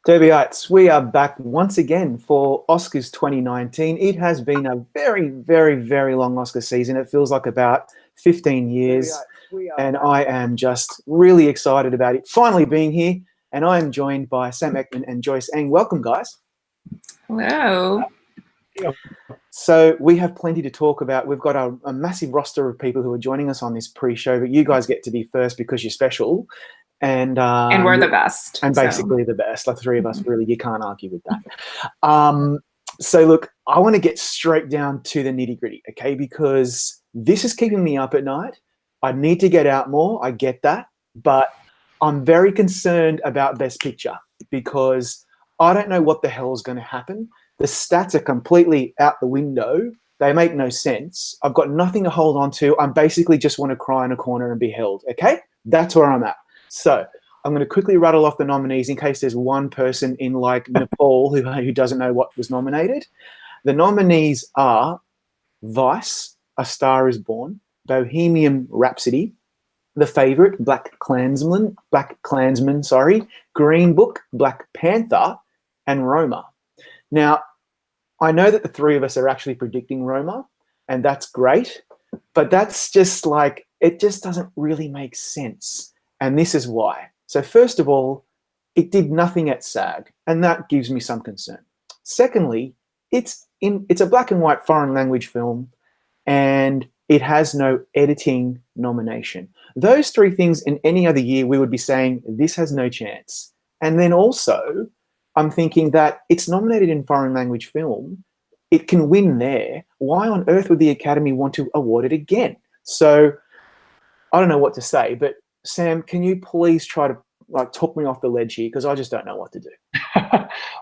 Derbyites, we are back once again for Oscars 2019. It has been a very, very, very long Oscar season. It feels like about 15 years, and I am just really excited about it finally being here. And I am joined by Sam Eckmann and Joyce Eng. Welcome, guys. Hello. So we have plenty to talk about. We've got a massive roster of people who are joining us on this pre-show, but you guys get to be first because you're special. And we're the best. And basically the best. Like the three of us, really, you can't argue with that. So look, I want to get straight down to the nitty-gritty, okay? Because this is keeping me up at night. I need to get out more. I get that. But I'm very concerned about Best Picture because I don't know what the hell is going to happen. The stats are completely out the window. They make no sense. I've got nothing to hold on to. I basically just want to cry in a corner and be held, okay? That's where I'm at. So I'm going to quickly rattle off the nominees in case there's one person in like Nepal who doesn't know what was nominated. The nominees are Vice, A Star is Born, Bohemian Rhapsody, The Favourite, Black Klansman, Green Book, Black Panther, and Roma. Now, I know that the three of us are actually predicting Roma, and that's great, but that's just like, it just doesn't really make sense. And this is why. So first of all, it did nothing at SAG, and that gives me some concern. Secondly, it's a black and white foreign language film, and it has no editing nomination. Those three things in any other year, we would be saying this has no chance. And then also, I'm thinking that it's nominated in foreign language film. It can win there. Why on earth would the Academy want to award it again? So I don't know what to say, but Sam, can you please try to like talk me off the ledge here because I just don't know what to do.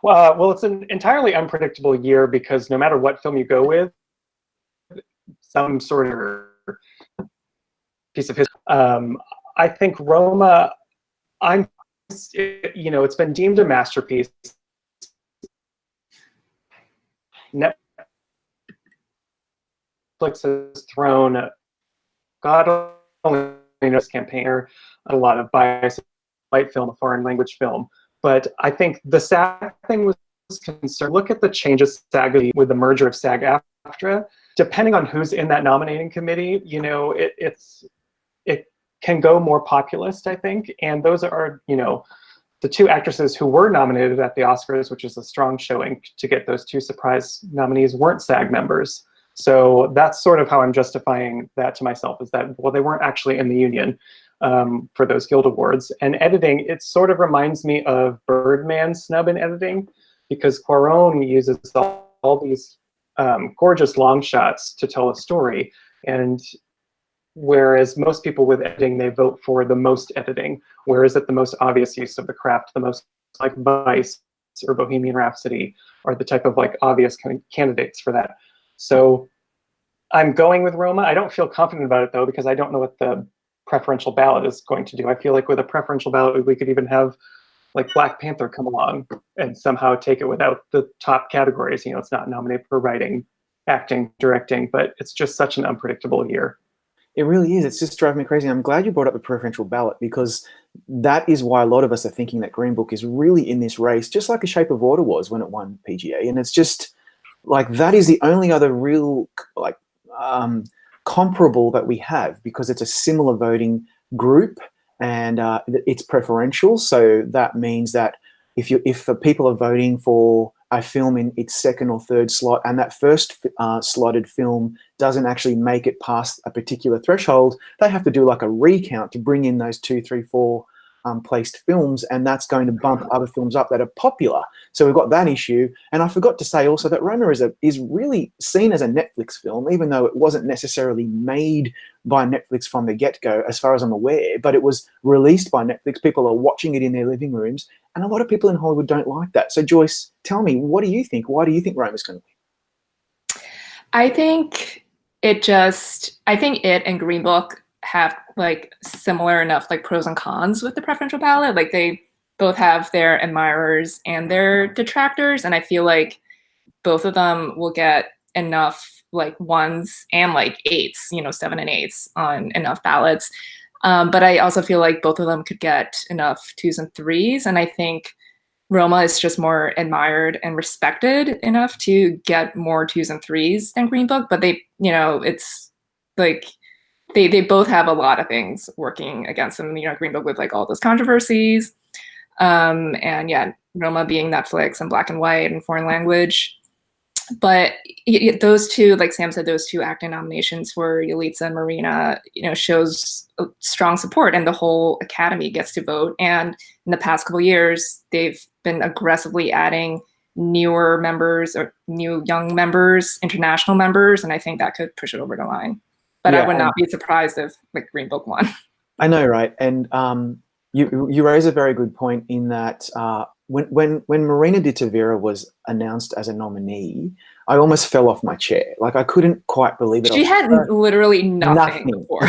Well, it's an entirely unpredictable year because no matter what film you go with, some sort of piece of history. I think Roma, it's been deemed a masterpiece. Netflix has thrown God only knows campaigner a lot of bias white film, a foreign language film. But I think the SAG thing was concerned. Look at the changes SAG with the merger of SAG-AFTRA. Depending on who's in that nominating committee, it can go more populist, I think. And those are, the two actresses who were nominated at the Oscars, which is a strong showing to get those two surprise nominees, weren't SAG members. So that's sort of how I'm justifying that to myself, is that, well, they weren't actually in the union for those Guild Awards. And editing, it sort of reminds me of Birdman's snub in editing, because Cuarón uses all these gorgeous long shots to tell a story. And whereas most people with editing, they vote for the most editing, whereas at the most obvious use of the craft, the most like Vice or Bohemian Rhapsody are the type of like obvious candidates for that. So I'm going with Roma. I don't feel confident about it though, because I don't know what the preferential ballot is going to do. I feel like with a preferential ballot, we could even have like Black Panther come along and somehow take it without the top categories. It's not nominated for writing, acting, directing, but it's just such an unpredictable year. It really is. It's just driving me crazy. I'm glad you brought up the preferential ballot because that is why a lot of us are thinking that Green Book is really in this race, just like A Shape of Water was when it won PGA. And it's just like, that is the only other real like comparable that we have, because it's a similar voting group and it's preferential. So that means that if people are voting for a film in its second or third slot and that first slotted film doesn't actually make it past a particular threshold, they have to do like a recount to bring in those 2, 3, 4 placed films, and that's going to bump other films up that are popular. So we've got that issue. And I forgot to say also that Roma is really seen as a Netflix film, even though it wasn't necessarily made by Netflix from the get-go, as far as I'm aware, but it was released by Netflix. People are watching it in their living rooms, and a lot of people in Hollywood don't like that. So Joyce, tell me, what do you think? Why do you think Roma's going to win? I think it and Green Book have like similar enough like pros and cons with the preferential ballot. Like they both have their admirers and their detractors, and I feel like both of them will get enough like 1s and like 8s, 7 and 8s on enough ballots. But I also feel like both of them could get enough 2s and 3s, and I think Roma is just more admired and respected enough to get more 2s and 3s than Green Book, but they, you know, it's like they both have a lot of things working against them. You know, Green Book with like all those controversies, and yeah, Roma being Netflix and black and white and foreign language. But those two, like Sam said, those two acting nominations for Yalitza and Marina, you know, shows strong support, and the whole Academy gets to vote. And in the past couple of years, they've been aggressively adding newer members or new young members, international members, and I think that could push it over the line. But I would not be surprised if like Green Book won. I know, right? And you raise a very good point in that when Marina de Tavira was announced as a nominee, I almost fell off my chair. Like I couldn't quite believe it. She had literally nothing before.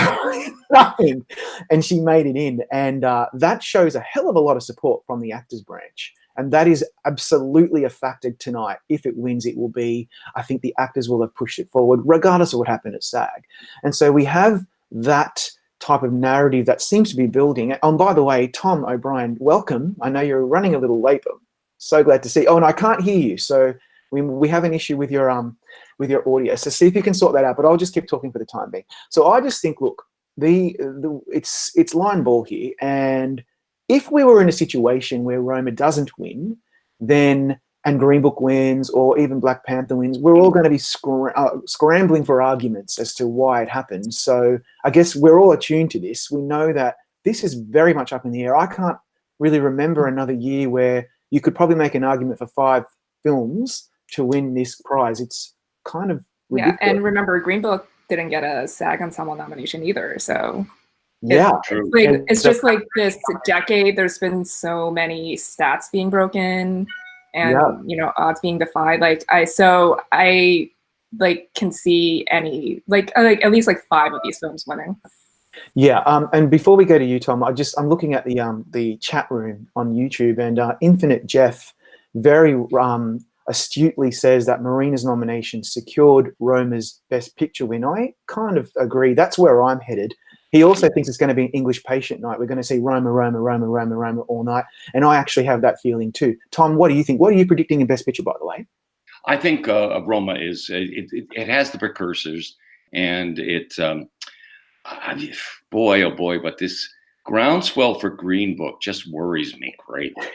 Nothing. And she made it in. And that shows a hell of a lot of support from the actors branch. And that is absolutely a factor tonight. If it wins, it will be, I think the actors will have pushed it forward, regardless of what happened at SAG. And so we have that type of narrative that seems to be building. And by the way, Tom O'Brien, welcome. I know you're running a little late, but so glad to see. Oh, and I can't hear you. So we have an issue with your audio. So see if you can sort that out, but I'll just keep talking for the time being. So I just think, look, it's line ball here. And if we were in a situation where Roma doesn't win, then and Green Book wins, or even Black Panther wins, we're all going to be scrambling for arguments as to why it happened. So I guess we're all attuned to this. We know that this is very much up in the air. I can't really remember another year where you could probably make an argument for 5 films to win this prize. It's kind of ridiculous. Yeah, and remember, Green Book didn't get a SAG Ensemble nomination either, so yeah, it's just like this decade. There's been so many stats being broken, and you know, odds being defied. Like I can see any like at least like 5 of these films winning. Yeah, and before we go to you, Tom, I'm looking at the chat room on YouTube, and Infinite Jeff very astutely says that Marina's nomination secured Roma's Best Picture win. I kind of agree. That's where I'm headed. He also thinks it's going to be an English Patient night. We're going to see Roma, Roma, Roma, Roma, Roma all night. And I actually have that feeling too. Tom, what do you think? What are you predicting in Best Picture, by the way? I think Roma is, it has the precursors, and boy, oh boy, but this groundswell for Green Book just worries me greatly.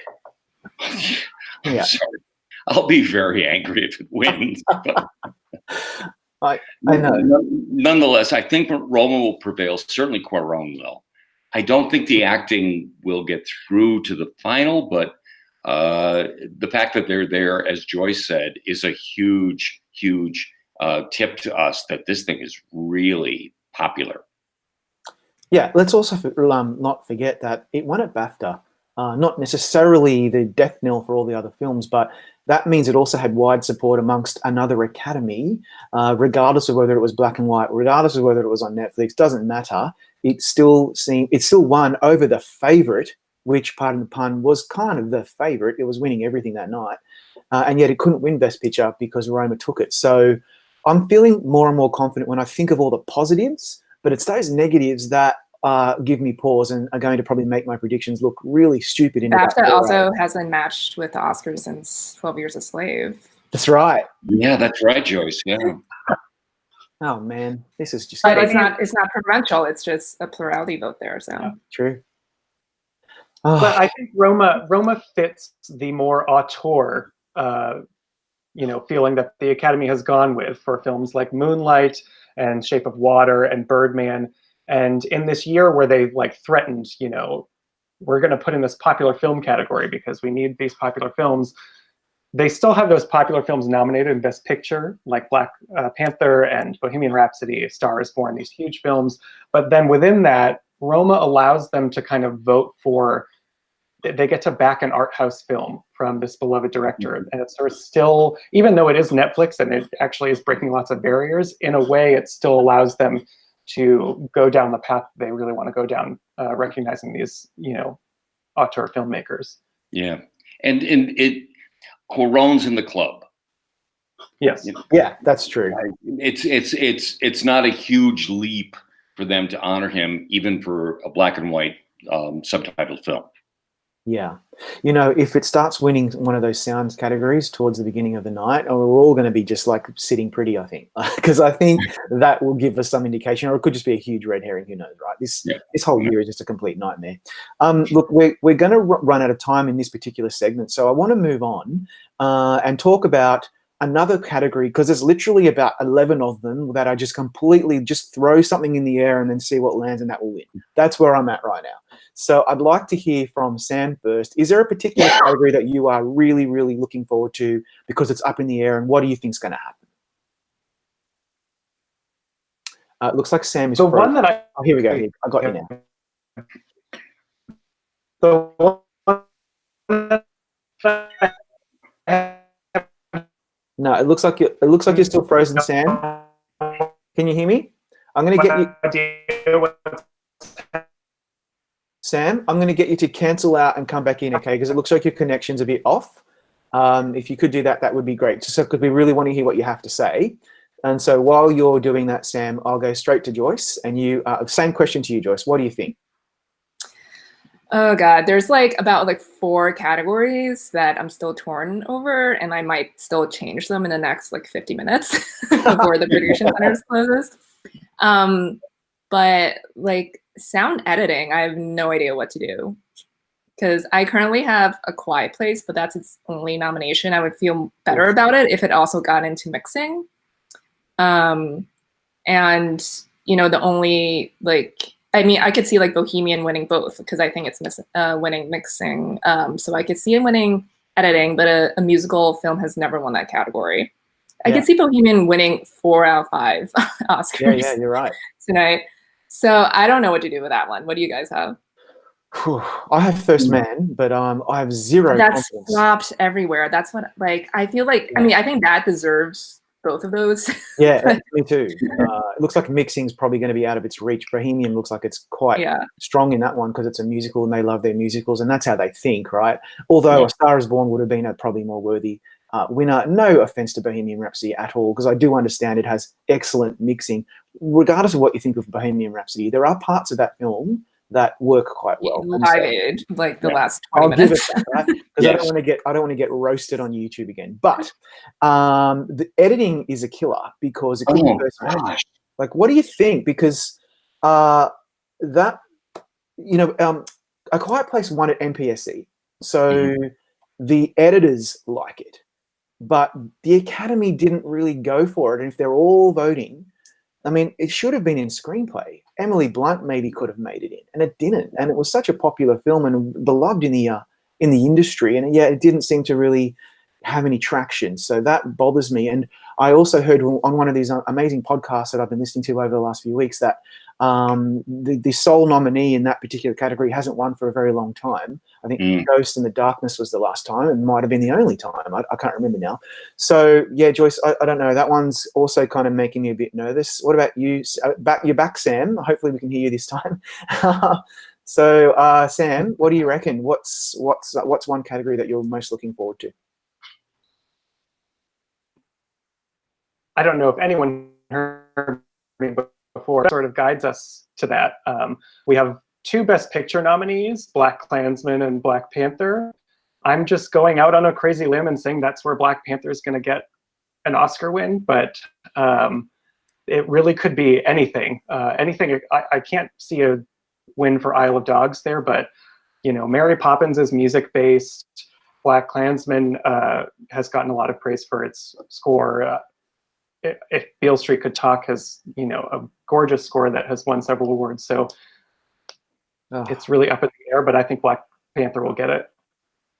Yeah. Sorry. I'll be very angry if it wins. I know. Nonetheless, I think Roma will prevail. Certainly Cuarón will. I don't think the acting will get through to the final, but the fact that they're there, as Joyce said, is a huge, huge tip to us that this thing is really popular. Yeah, let's also not forget that it won at BAFTA. Not necessarily the death knell for all the other films, but that means it also had wide support amongst another academy, regardless of whether it was black and white, regardless of whether it was on Netflix, doesn't matter. It still won over the favorite, which, pardon the pun, was kind of the favorite. It was winning everything that night. And yet it couldn't win Best Picture because Roma took it. So I'm feeling more and more confident when I think of all the positives, but it's those negatives that give me pause and are going to probably make my predictions look really stupid. BAFTA also hasn't matched with the Oscars since 12 Years a Slave. That's right. Yeah, that's right, Joyce. Yeah. Oh man, this is just. But it's not preferential. It's just a plurality vote there. So true. But I think Roma fits the more auteur, feeling that the Academy has gone with for films like Moonlight and Shape of Water and Birdman. And in this year where they threatened, we're going to put in this popular film category because we need these popular films, they still have those popular films nominated in Best Picture, like Black Panther and Bohemian Rhapsody, A Star is Born, these huge films. But then within that, Roma allows them to kind of vote for, they get to back an art house film from this beloved director. And it's sort of still, even though it is Netflix and it actually is breaking lots of barriers, in a way it still allows them to go down the path they really want to go down, recognizing these, auteur filmmakers. Yeah, and Cuarón's in the club. Yes. Yeah, that's true. It's not a huge leap for them to honor him, even for a black and white subtitled film. Yeah. You know, if it starts winning one of those sounds categories towards the beginning of the night, we're all going to be just like sitting pretty, I think, because I think that will give us some indication, or it could just be a huge red herring. Who knows, right? This whole year is just a complete nightmare. Look, we're going to run out of time in this particular segment, so I want to move on and talk about another category, because there's literally about 11 of them that I just completely just throw something in the air and then see what lands, and that will win. That's where I'm at right now. So I'd like to hear from Sam first. Is there a particular category that you are really, really looking forward to because it's up in the air, and what do you think is going to happen? It looks like Sam is the frozen. one that Oh, here we go. Here. I got you now. The one that No, it looks like you're still frozen, Sam. Can you hear me? I'm going to get you. Sam, I'm going to get you to cancel out and come back in, okay? Because it looks like your connection's a bit off. If you could do that, that would be great. Just because we really want to hear what you have to say. And so while you're doing that, Sam, I'll go straight to Joyce. And you, same question to you, Joyce. What do you think? Oh God, there's like about like 4 categories that I'm still torn over, and I might still change them in the next like 50 minutes before the prediction center closes. But like sound editing, I have no idea what to do, because I currently have A Quiet Place, but that's its only nomination. I would feel better about it if it also got into mixing. And you know, the only like, I mean, I could see like Bohemian winning both, because I think it's winning mixing. So I could see it winning editing, but a musical film has never won that category. I could see Bohemian winning 4 out of 5 Oscars. Yeah, you're right. Tonight. So I don't know what to do with that one. What do you guys have? I have First Man, but I have zero That's confidence. flopped everywhere. That's what, like, I feel like, I mean, I think that deserves both of those. Yeah, me too. It looks like mixing's probably going to be out of its reach. Bohemian looks like it's quite strong in that one because it's a musical and they love their musicals, and that's how they think, right? Although A Star Is Born would have been a probably more worthy winner. No offense to Bohemian Rhapsody at all, because I do understand it has excellent mixing. Regardless of what you think of Bohemian Rhapsody, there are parts of that film that work quite well. Live Aid, like the last 20 minutes. Give it that, right? Because I don't want to get roasted on YouTube again. But the editing is a killer because it could be First Man. Like, what do you think? Because that, you know, A Quiet Place won at NPSC, so the editors like it, but the Academy didn't really go for it. And if they're all voting, I mean, it should have been in screenplay. Emily Blunt maybe could have made it in, and it didn't. And it was such a popular film and beloved in the industry, and it didn't seem to really have any traction. So that bothers me. And I also heard on one of these amazing podcasts that I've been listening to over the last few weeks that the sole nominee in that particular category hasn't won for a very long time. I think Ghost in the Darkness was the last time, and might have been the only time. I can't remember now. So yeah, Joyce, I don't know. That one's also kind of making me a bit nervous. What about you? You're back, Sam. Hopefully we can hear you this time. So Sam, what do you reckon? What's one category that you're most looking forward to? I don't know if anyone heard me before. Sort of guides us to that. We have 2 Best Picture nominees, Black Klansman and Black Panther. I'm just going out on a crazy limb and saying that's where Black Panther is going to get an Oscar win, but it really could be anything. I can't see a win for Isle of Dogs there, but you know, Mary Poppins is music-based. Black Klansman has gotten a lot of praise for its score. If Beale Street Could Talk has, you know, a gorgeous score that has won several awards. So it's really up in the air, but I think Black Panther will get it.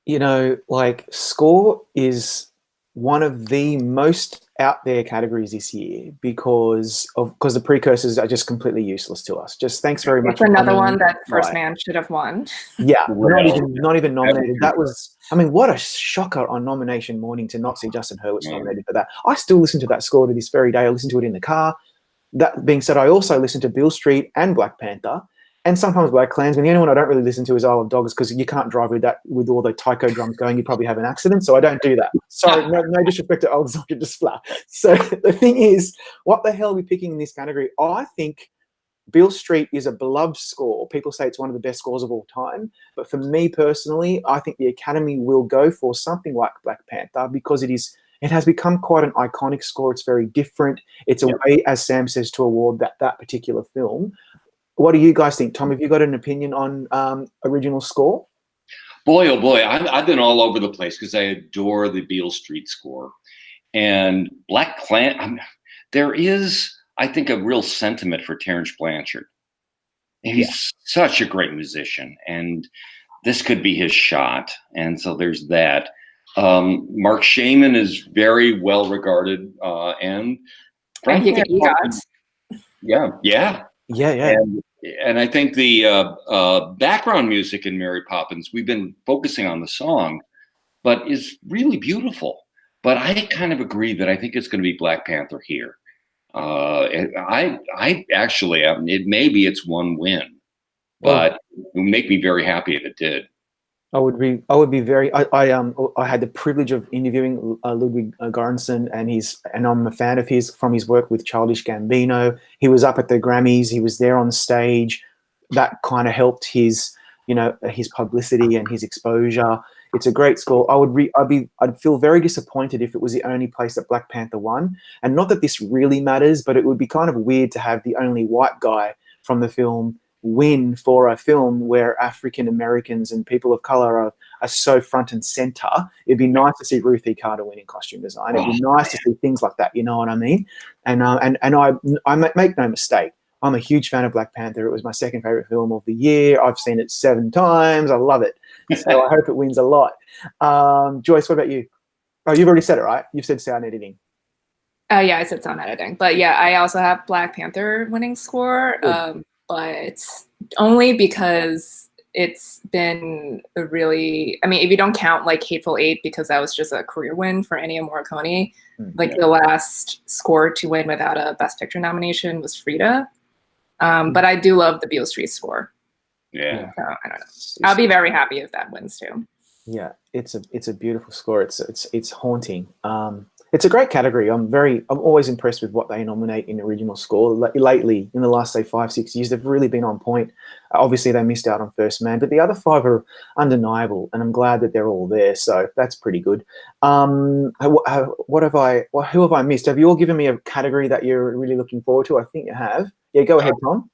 You know, like, score is one of the most out there categories this year because the precursors are just completely useless to us. Just thanks very much. It's another one that First Man should have won. Yeah, not even nominated. That was, I mean, what a shocker on nomination morning to not see Justin Hurwitz nominated for that. I still listen to that score to this very day. I listen to it in the car. That being said, I also listen to Beale Street and Black Panther, and sometimes Black Klansman. The only one I don't really listen to is Isle of Dogs because you can't drive with that with all the taiko drums going. You'd probably have an accident, so I don't do that. Sorry, no disrespect to Old Soldier Display. So the thing is, what the hell are we picking in this category? I think Beale Street is a beloved score. People say it's one of the best scores of all time. But for me personally, I think the Academy will go for something like Black Panther because it has become quite an iconic score. It's very different. It's a way, as Sam says, to award that particular film. What do you guys think? Tom, have you got an opinion on original score? Boy, oh boy, I've been all over the place because I adore the Beale Street score. And there is, I think, a real sentiment for Terrence Blanchard. He's such a great musician, and this could be his shot. And so there's that. Mark Shaman is very well regarded, and he can EGOT. Yeah. And I think the background music in Mary Poppins, we've been focusing on the song, but is really beautiful. But I kind of agree that I think it's going to be Black Panther here. I actually, maybe it's one win, but it would make me very happy if it did. I would be very. I had the privilege of interviewing Ludwig Göransson, and I'm a fan of his from his work with Childish Gambino. He was up at the Grammys. He was there on stage. That kind of helped his publicity and his exposure. It's a great score. I'd feel very disappointed if it was the only place that Black Panther won. And not that this really matters, but it would be kind of weird to have the only white guy from the film win for a film where African Americans and people of color are so front and center. It'd be nice to see Ruth E. Carter win in costume design. It'd be nice to see things like that. You know what I mean? And I make no mistake. I'm a huge fan of Black Panther. It was my second favorite film of the year. I've seen it 7 times. I love it. So I hope it wins a lot. Joyce, what about you? Oh, you've already said it, right? You've said sound editing. Yeah, I said sound editing. But yeah, I also have Black Panther winning score. But only because it's been a really, I mean, if you don't count like Hateful Eight, because that was just a career win for Ennio Morricone, like the last score to win without a Best Picture nomination was Frida. But I do love the Beale Street score. Yeah. So, I don't know. I'll be very happy if that wins too. Yeah, it's a beautiful score. It's haunting. It's a great category. I'm always impressed with what they nominate in original score. Lately, in the last, say, 5-6 years, they've really been on point. Obviously, they missed out on First Man, but the other 5 are undeniable, and I'm glad that they're all there. So that's pretty good. Who have I missed? Have you all given me a category that you're really looking forward to? I think you have. Yeah, go ahead, Tom.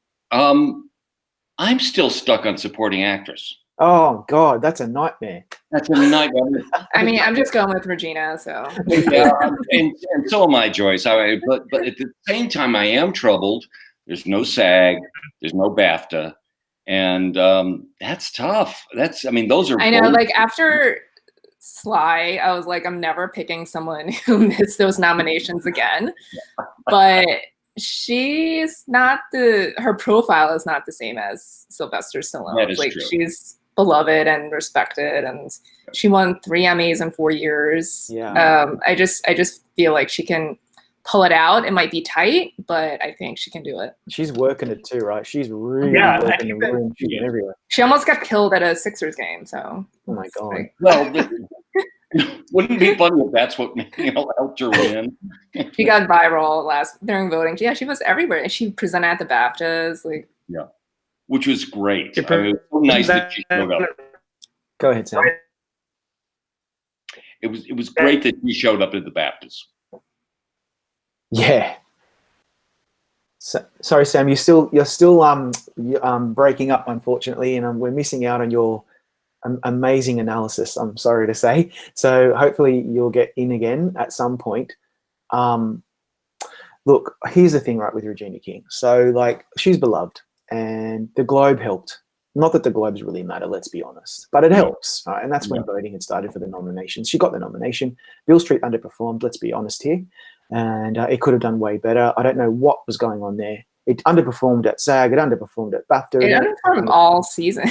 I'm still stuck on supporting actress. Oh God, that's a nightmare. That's a nightmare. I mean, I'm just going with Regina, so. Yeah, and so am I, Joyce. But at the same time, I am troubled. There's no SAG, there's no BAFTA, and that's tough. Those are. I know, like after Sly, I was like, I'm never picking someone who missed those nominations again. But she's not her profile is not the same as Sylvester Stallone. That is like true. She's beloved and respected, and she won 3 Emmys in 4 years. Yeah. I just feel like she can pull it out. It might be tight, but I think she can do it. She's working it too, right? She's really working the room. She's everywhere. She almost got killed at a Sixers game, so. Oh my God. Like, well, wouldn't it be funny if that's what helped her win? She got viral during voting. Yeah, she was everywhere. She presented at the BAFTAs, like. Yeah, which was great. It was so nice that she showed up. Go ahead, Sam. It was great that she showed up at the BAFTAs. Yeah. Sorry, Sam. You're still breaking up, unfortunately, and we're missing out on your amazing analysis. I'm sorry to say. So hopefully you'll get in again at some point. Look, here's the thing, right, with Regina King. So like, she's beloved, and the Globe helped. Not that the Globes really matter, let's be honest, but it helps, right? And that's when voting had started for the nominations. She got the nomination. Beale Street underperformed, let's be honest here, and it could have done way better. I don't know what was going on there. It underperformed at SAG. It underperformed at BAFTA. It underperformed all season.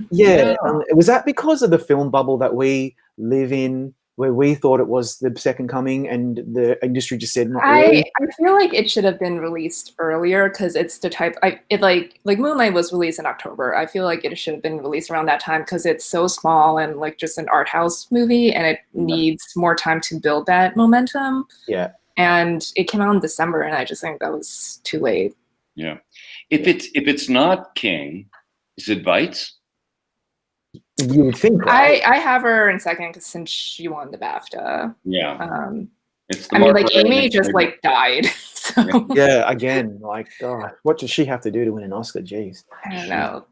Yeah. Was that because of the film bubble that we live in, where we thought it was the second coming and the industry just said not really? I feel like it should have been released earlier because it's the type like Moonlight was released in October. I feel like it should have been released around that time because it's so small and like just an art house movie, and it needs more time to build that momentum. Yeah. And it came out in December, and I just think that was too late. Yeah. If it's not King, is it Weitz? You would think, right? I have her in second since she won the BAFTA. Yeah. It's the I mean, like Margaret Amy Amy just Taylor. like died. So Yeah, again, like, God, what does she have to do to win an Oscar? Jeez. I don't know.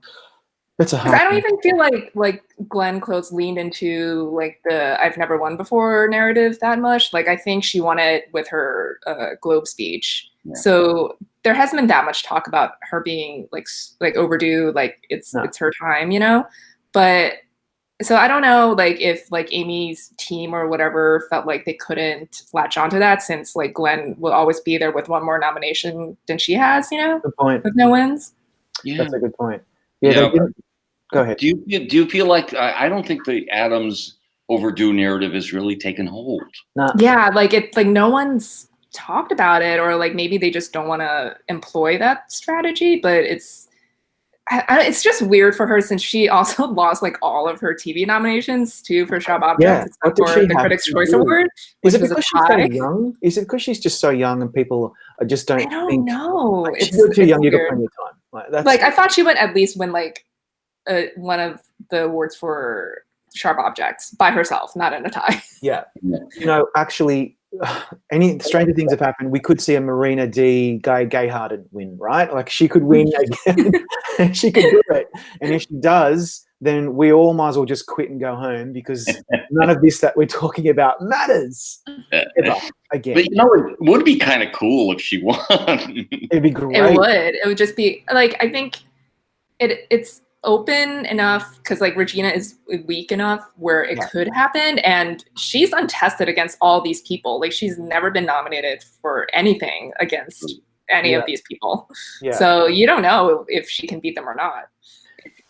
It's a 'Cause hard I don't one. even feel like Glenn Close leaned into like the "I've never won before" narrative that much. Like I think she won it with her Globe speech. Yeah. So there hasn't been that much talk about her being like overdue. Like it's her time, you know. But so I don't know, like if like Amy's team or whatever felt like they couldn't latch onto that since like Glenn will always be there with one more nomination than she has, you know, Good point. with no wins. Yeah. That's a good point. Yeah. Go ahead. Do you feel like I don't think the Adams overdue narrative has really taken hold? Nah. Yeah, like it's like no one's talked about it, or like maybe they just don't want to employ that strategy. But it's just weird for her since she also lost like all of her TV nominations too for Sharp Objects, Yeah. except for the Critics' Choice Award. Is it which was a because she's so tie. young? Is it because she's just so young and people just don't I don't think? know. Like, she's too young. You got weird. plenty of time. Like, that's, Like I thought she would at least win like one of the awards for Sharp Objects by herself, not in a tie. Yeah. You know, actually, any stranger things have happened. We could see a Marina D. Gay-hearted win, right? Like she could win again. She could do it. And if she does, then we all might as well just quit and go home because none of this that we're talking about matters. Ever again. But you know, it would be kind of cool if she won. It'd be great. It would. It would just be like I think it's open enough because like Regina is weak enough where it could happen, and she's untested against all these people. Like she's never been nominated for anything against any of these people. Yeah. So you don't know if she can beat them or not.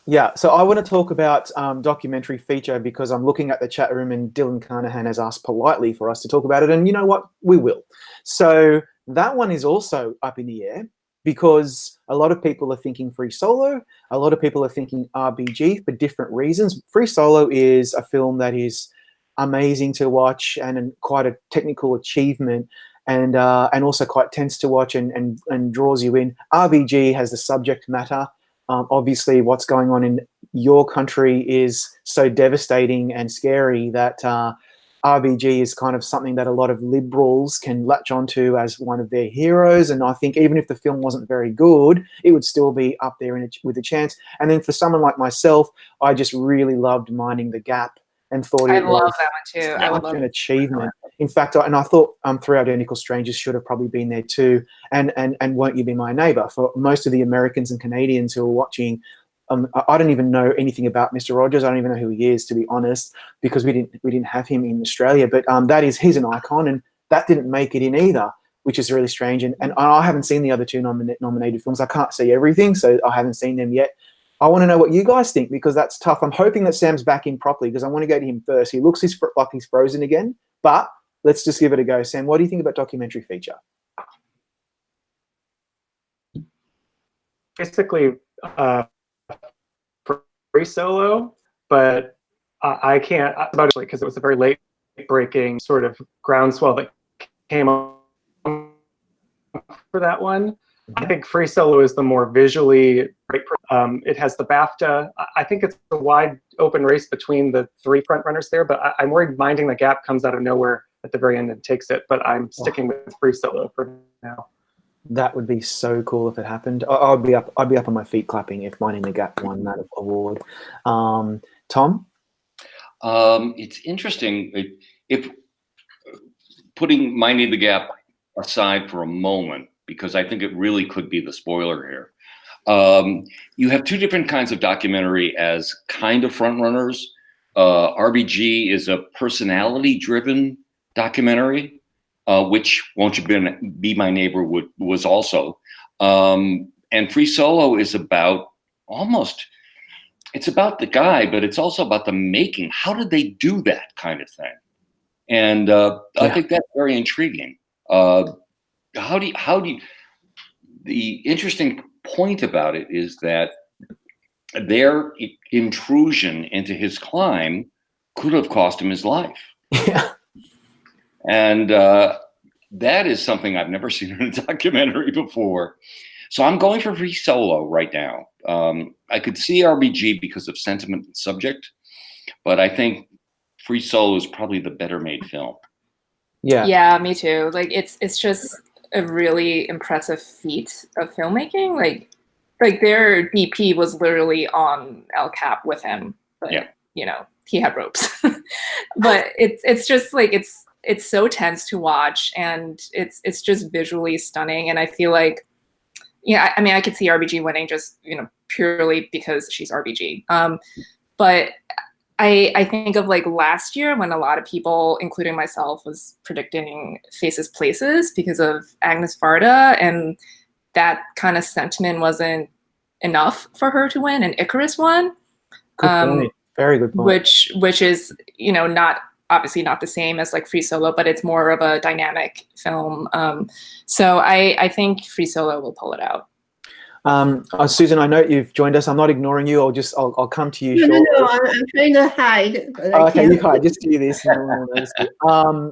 Yeah, so I want to talk about documentary feature because I'm looking at the chat room and Dylan Carnahan has asked politely for us to talk about it, and you know what? We will. So that one is also up in the air because a lot of people are thinking Free Solo. A lot of people are thinking RBG for different reasons. Free Solo is a film that is amazing to watch and quite a technical achievement, and also quite tense to watch and draws you in. RBG has the subject matter. Obviously, what's going on in your country is so devastating and scary that RBG is kind of something that a lot of liberals can latch onto as one of their heroes. And I think even if the film wasn't very good, it would still be up there with a chance. And then for someone like myself, I just really loved Minding the Gap and thought I it love was that one too. I would such love an achievement. In fact, I thought Three Identical Strangers should have probably been there too. And Won't You Be My Neighbor? For most of the Americans and Canadians who are watching, I don't even know anything about Mr. Rogers. I don't even know who he is, to be honest, because we didn't have him in Australia. But he's an icon, and that didn't make it in either, which is really strange. And I haven't seen the other two nominated films. I can't see everything, so I haven't seen them yet. I want to know what you guys think because that's tough. I'm hoping that Sam's back in properly because I want to go to him first. He looks like he's frozen again, but let's just give it a go. Sam, what do you think about documentary feature? Basically, Free Solo, but I can't especially because it was a very late breaking sort of groundswell that came on for that one. I think Free Solo is the more visually great. It has the BAFTA. I think it's a wide open race between the three front runners there, but I'm worried Minding the Gap comes out of nowhere at the very end and takes it, but I'm sticking with Free Solo for now. That would be so cool if it happened. I'd be up on my feet clapping if Minding the Gap won that award. Tom? It's interesting if putting Minding the Gap aside for a moment, because I think it really could be the spoiler here. You have two different kinds of documentary as kind of front runners. RBG is a personality-driven documentary, which Won't You Be My Neighbor was also. And Free Solo is about it's about the guy, but it's also about the making. How did they do that kind of thing? And I think that's very intriguing. How do you, the interesting point about it is that their intrusion into his climb could have cost him his life. Yeah. And that is something I've never seen in a documentary before. So I'm going for Free Solo right now. I could see RBG because of sentiment and subject, but I think Free Solo is probably the better made film. Yeah, me too. Like it's just a really impressive feat of filmmaking. Like their DP was literally on El Cap with him, but you know, he had ropes. But it's just like it's so tense to watch, and it's just visually stunning. And I feel like, I mean, I could see RBG winning just, you know, purely because she's RBG. But I think of like last year when a lot of people, including myself, was predicting Faces Places because of Agnes Varda, and that kind of sentiment wasn't enough for her to win, and Icarus won. Good point. Very good point. Which is, you know, not obviously not the same as like Free Solo, but it's more of a dynamic film. So I think Free Solo will pull it out. Susan, I know you've joined us. I'm not ignoring you. I'll come to you shortly. No, I'm trying to hide. Okay, you hide. Just do this. And no one will notice it.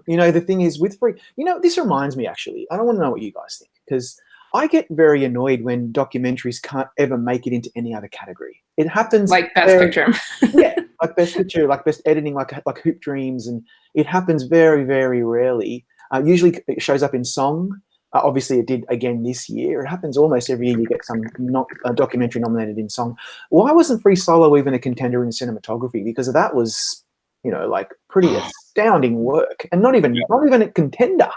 You know, the thing is with Free, you know, this reminds me actually. I don't want to know what you guys think, because I get very annoyed when documentaries can't ever make it into any other category. It happens like Best Picture. Yeah, like Best Picture, like Best Editing, like Hoop Dreams, and it happens very, very rarely. Usually it shows up in song. Obviously, it did again this year. It happens almost every year. You get some documentary nominated in song. Why wasn't Free Solo even a contender in cinematography? Because that was, you know, like pretty astounding work, and not even a contender.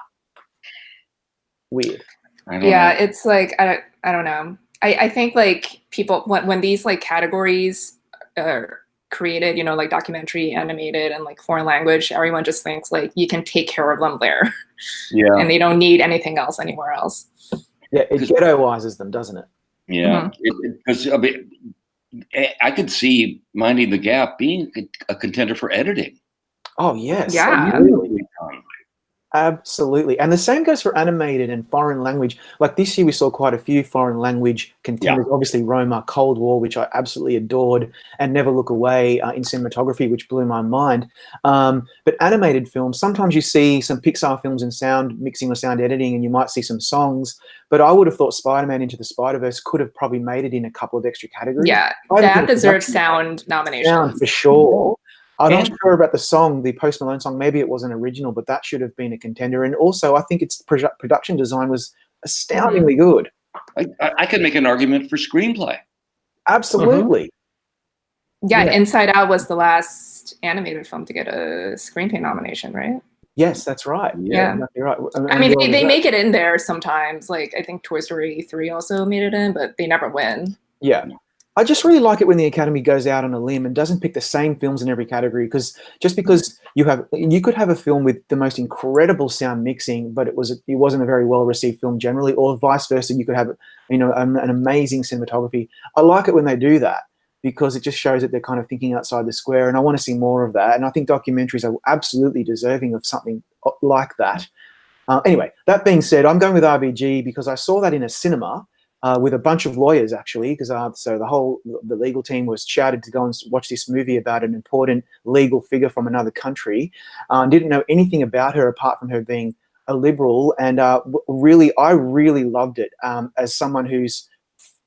Weird. Yeah, it's like I don't know. I think like people when these like categories are created, you know, like documentary, animated, and like foreign language, everyone just thinks like you can take care of them there. Yeah. And they don't need anything else anywhere else. Yeah, it ghettoizes them, doesn't it? Yeah. Because I mean, I could see Minding the Gap being a contender for editing. Oh, yes. Yeah. Absolutely. And the same goes for animated and foreign language. Like this year, we saw quite a few foreign language contenders. Yeah. Obviously, Roma, Cold War, which I absolutely adored, and Never Look Away in cinematography, which blew my mind. But animated films, sometimes you see some Pixar films in sound mixing or sound editing, and you might see some songs. But I would have thought Spider-Man Into the Spider-Verse could have probably made it in a couple of extra categories. Yeah, that deserves sound nominations. Sound for sure. I'm not sure about the song, the Post Malone song. Maybe it wasn't original, but that should have been a contender. And also, I think its production design was astoundingly good. I could make an argument for screenplay. Absolutely. Yeah, and Inside Out was the last animated film to get a screenplay nomination, right? Yes, that's right. Yeah. You're right. I mean, they make it in there sometimes. Like, I think Toy Story 3 also made it in, but they never win. Yeah. I just really like it when the Academy goes out on a limb and doesn't pick the same films in every category, because you could have a film with the most incredible sound mixing, but it wasn't a very well received film generally, or vice versa. You could have, you know, an amazing cinematography. I like it when they do that, because it just shows that they're kind of thinking outside the square, and I want to see more of that. And I think documentaries are absolutely deserving of something like that. Anyway, that being said, I'm going with RBG because I saw that in a cinema. With a bunch of lawyers, actually, because so the legal team was shouted to go and watch this movie about an important legal figure from another country. Didn't know anything about her apart from her being a liberal, and I really loved it. As someone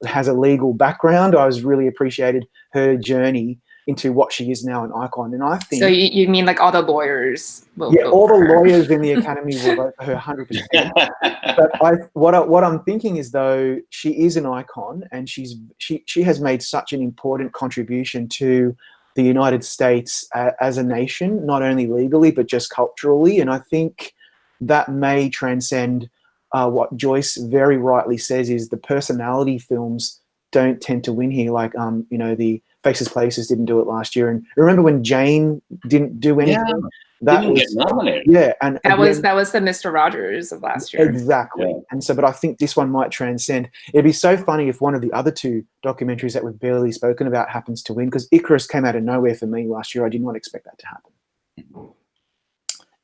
has a legal background, I was really appreciated her journey into what she is now, an icon. And I think... So you mean like all the lawyers will vote all for the her. lawyers in the Academy will vote for her 100%. But what I'm thinking is, though, she is an icon, and she has made such an important contribution to the United States as a nation, not only legally, but just culturally. And I think that may transcend what Joyce very rightly says is the personality films don't tend to win here. Like, you know, the Faces Places didn't do it last year, and remember when Jane didn't do anything? Yeah, that didn't was get nominated. Yeah, and that was the Mr. Rogers of last year. Exactly. Yeah. And so, but I think this one might transcend. It'd be so funny if one of the other two documentaries that we've barely spoken about happens to win, because Icarus came out of nowhere for me last year. I did not expect that to happen.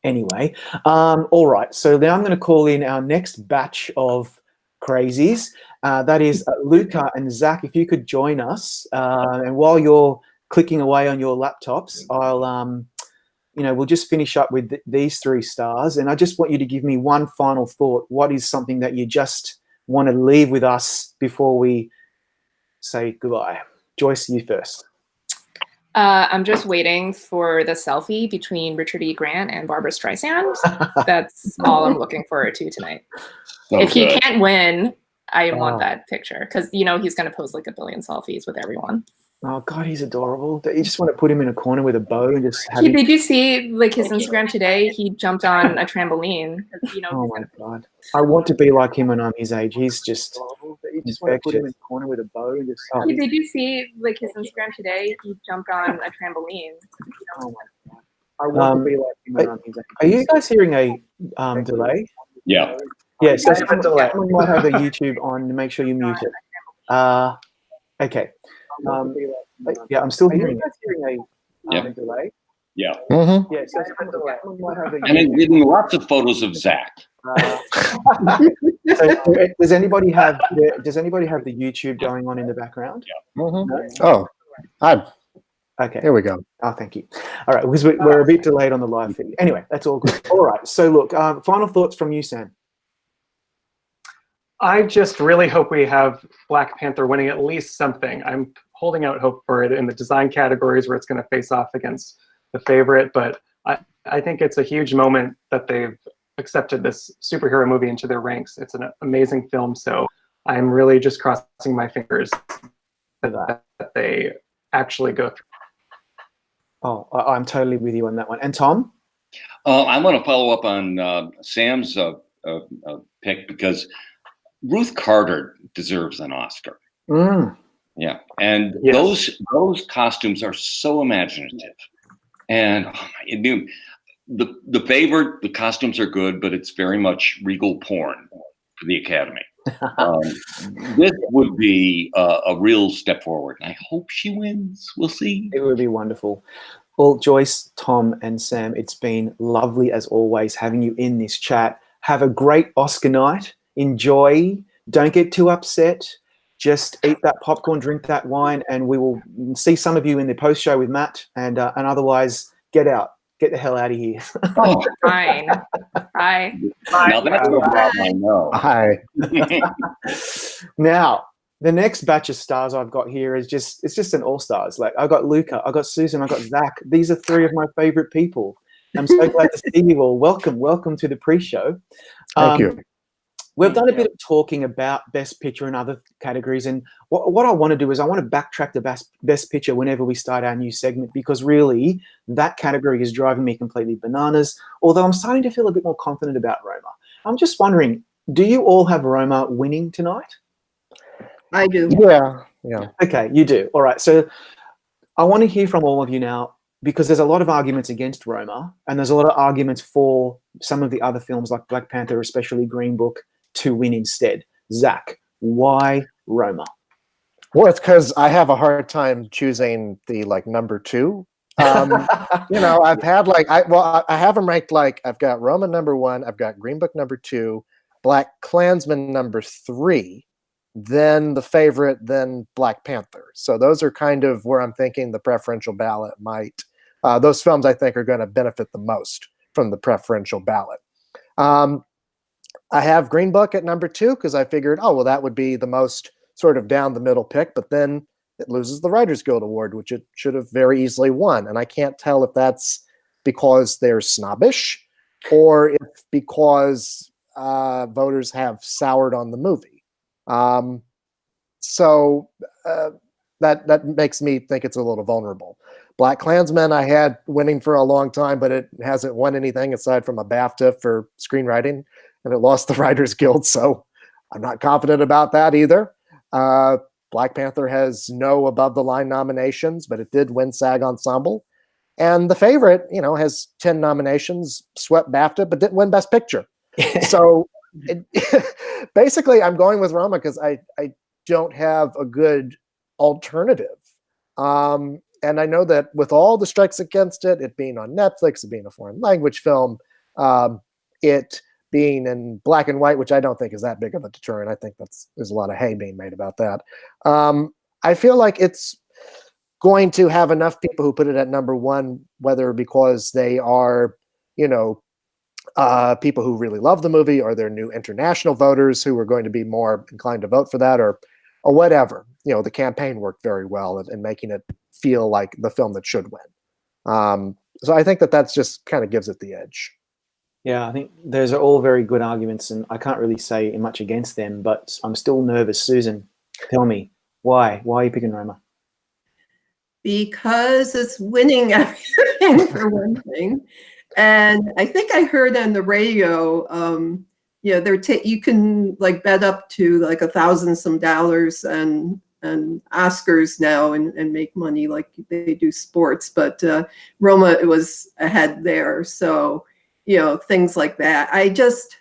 Anyway, all right. So now I'm going to call in our next batch of crazies. That is Luca and Zach. If you could join us, and while you're clicking away on your laptops, I'll, we'll just finish up with these three stars. And I just want you to give me one final thought. What is something that you just want to leave with us before we say goodbye? Joyce, you first. I'm just waiting for the selfie between Richard E. Grant and Barbara Streisand. That's all I'm looking forward to tonight. So If he good. can't win, I want Oh. that picture because you know he's going to post like a billion selfies with everyone. Oh God, he's adorable. You just want to put him in a corner with a bow and just have Did you see like his Instagram today? He jumped on a trampoline. You know, Oh my God, I want to be like him when I'm his age. He's just you just want to put him in a corner with a bow and just. Oh, Did you see like his Instagram today? He jumped on a trampoline. oh my God. I want to be like him when I'm his age. Are you guys hearing a delay? Yeah. Yeah, so I have a delay. someone might have the YouTube on to make sure you mute it. Okay. Yeah, I'm still hearing Yeah. delay. Yeah. Yeah, so someone might have the And then getting lots of photos of Zach. so does anybody have the YouTube going on in the background? Oh, Okay. here we go. Oh, thank you. All right, because we're a bit delayed on the live feed. Anyway, that's all good. All right. So look, final thoughts from you, Sam. I just really hope we have Black Panther winning at least something. I'm holding out hope for it in the design categories where it's going to face off against the favorite, but I think it's a huge moment that they've accepted this superhero movie into their ranks. It's an amazing film, so I'm really just crossing my fingers that they actually go through. Oh, I'm totally with you on that one. And Tom? I want to follow up on Sam's pick because Ruth Carter deserves an Oscar. Yeah, and Yes. those costumes are so imaginative, and the favorite, the costumes are good, but it's very much regal porn for the Academy. This would be a real step forward. I hope she wins. We'll see. It would be wonderful. Well, Joyce, Tom, and Sam, it's been lovely as always having you in this chat. Have a great Oscar night. Enjoy. Don't get too upset. Just eat that popcorn, drink that wine, and we will see some of you in the post show with Matt. And otherwise, get out. Get the hell out of here. Oh, Fine. Bye. now that's no problem. I know. Hi. Now, the next batch of stars I've got here is just an all-stars. Like I got Luca, I got Susan, I got Zach. These are three of my favorite people. I'm so glad to see you all. Welcome to the pre-show. Thank you. We've done a bit of talking about Best Picture and other categories, and what I want to do is I want to backtrack the Best Picture whenever we start our new segment, because really that category is driving me completely bananas, although I'm starting to feel a bit more confident about Roma. I'm just wondering, do you all have Roma winning tonight? I do. Yeah. Okay, you do. All right, so I want to hear from all of you now, because there's a lot of arguments against Roma, and there's a lot of arguments for some of the other films like Black Panther, especially Green Book, to win instead. Zach, why Roma? Well, it's because I have a hard time choosing the number two. I've had I have them ranked I've got Roma number one, I've got Green Book number two, Black Klansman number three, then the favorite, then Black Panther. So those are kind of where I'm thinking the preferential ballot might. Those films I think are going to benefit the most from the preferential ballot. I have Green Book at number two because I figured, that would be the most sort of down the middle pick, but then it loses the Writers Guild Award, which it should have very easily won. And I can't tell if that's because they're snobbish or if because voters have soured on the movie. So that makes me think it's a little vulnerable. Black Klansman I had winning for a long time, but it hasn't won anything aside from a BAFTA for screenwriting, and it lost the Writers Guild, so I'm not confident about that either. Black Panther has no above-the-line nominations, but it did win SAG Ensemble. And the favorite, has 10 nominations, swept BAFTA, but didn't win Best Picture. So basically, I'm going with Roma because I don't have a good alternative. And I know that with all the strikes against it being on Netflix, it being a foreign language film, it being in black and white, which I don't think is that big of a deterrent. I think there's a lot of hay being made about that. I feel like it's going to have enough people who put it at number one, whether because they are, people who really love the movie, or they're new international voters who are going to be more inclined to vote for that, or whatever. The campaign worked very well in making it feel like the film that should win. So I think that's just kind of gives it the edge. Yeah, I think those are all very good arguments, and I can't really say much against them, but I'm still nervous. Susan, tell me, why? Why are you picking Roma? Because it's winning everything, for one thing. And I think I heard on the radio, you can like bet up to like $1,000 some dollars and Oscars now and make money like they do sports. But Roma, it was ahead there. So, things like that. I just,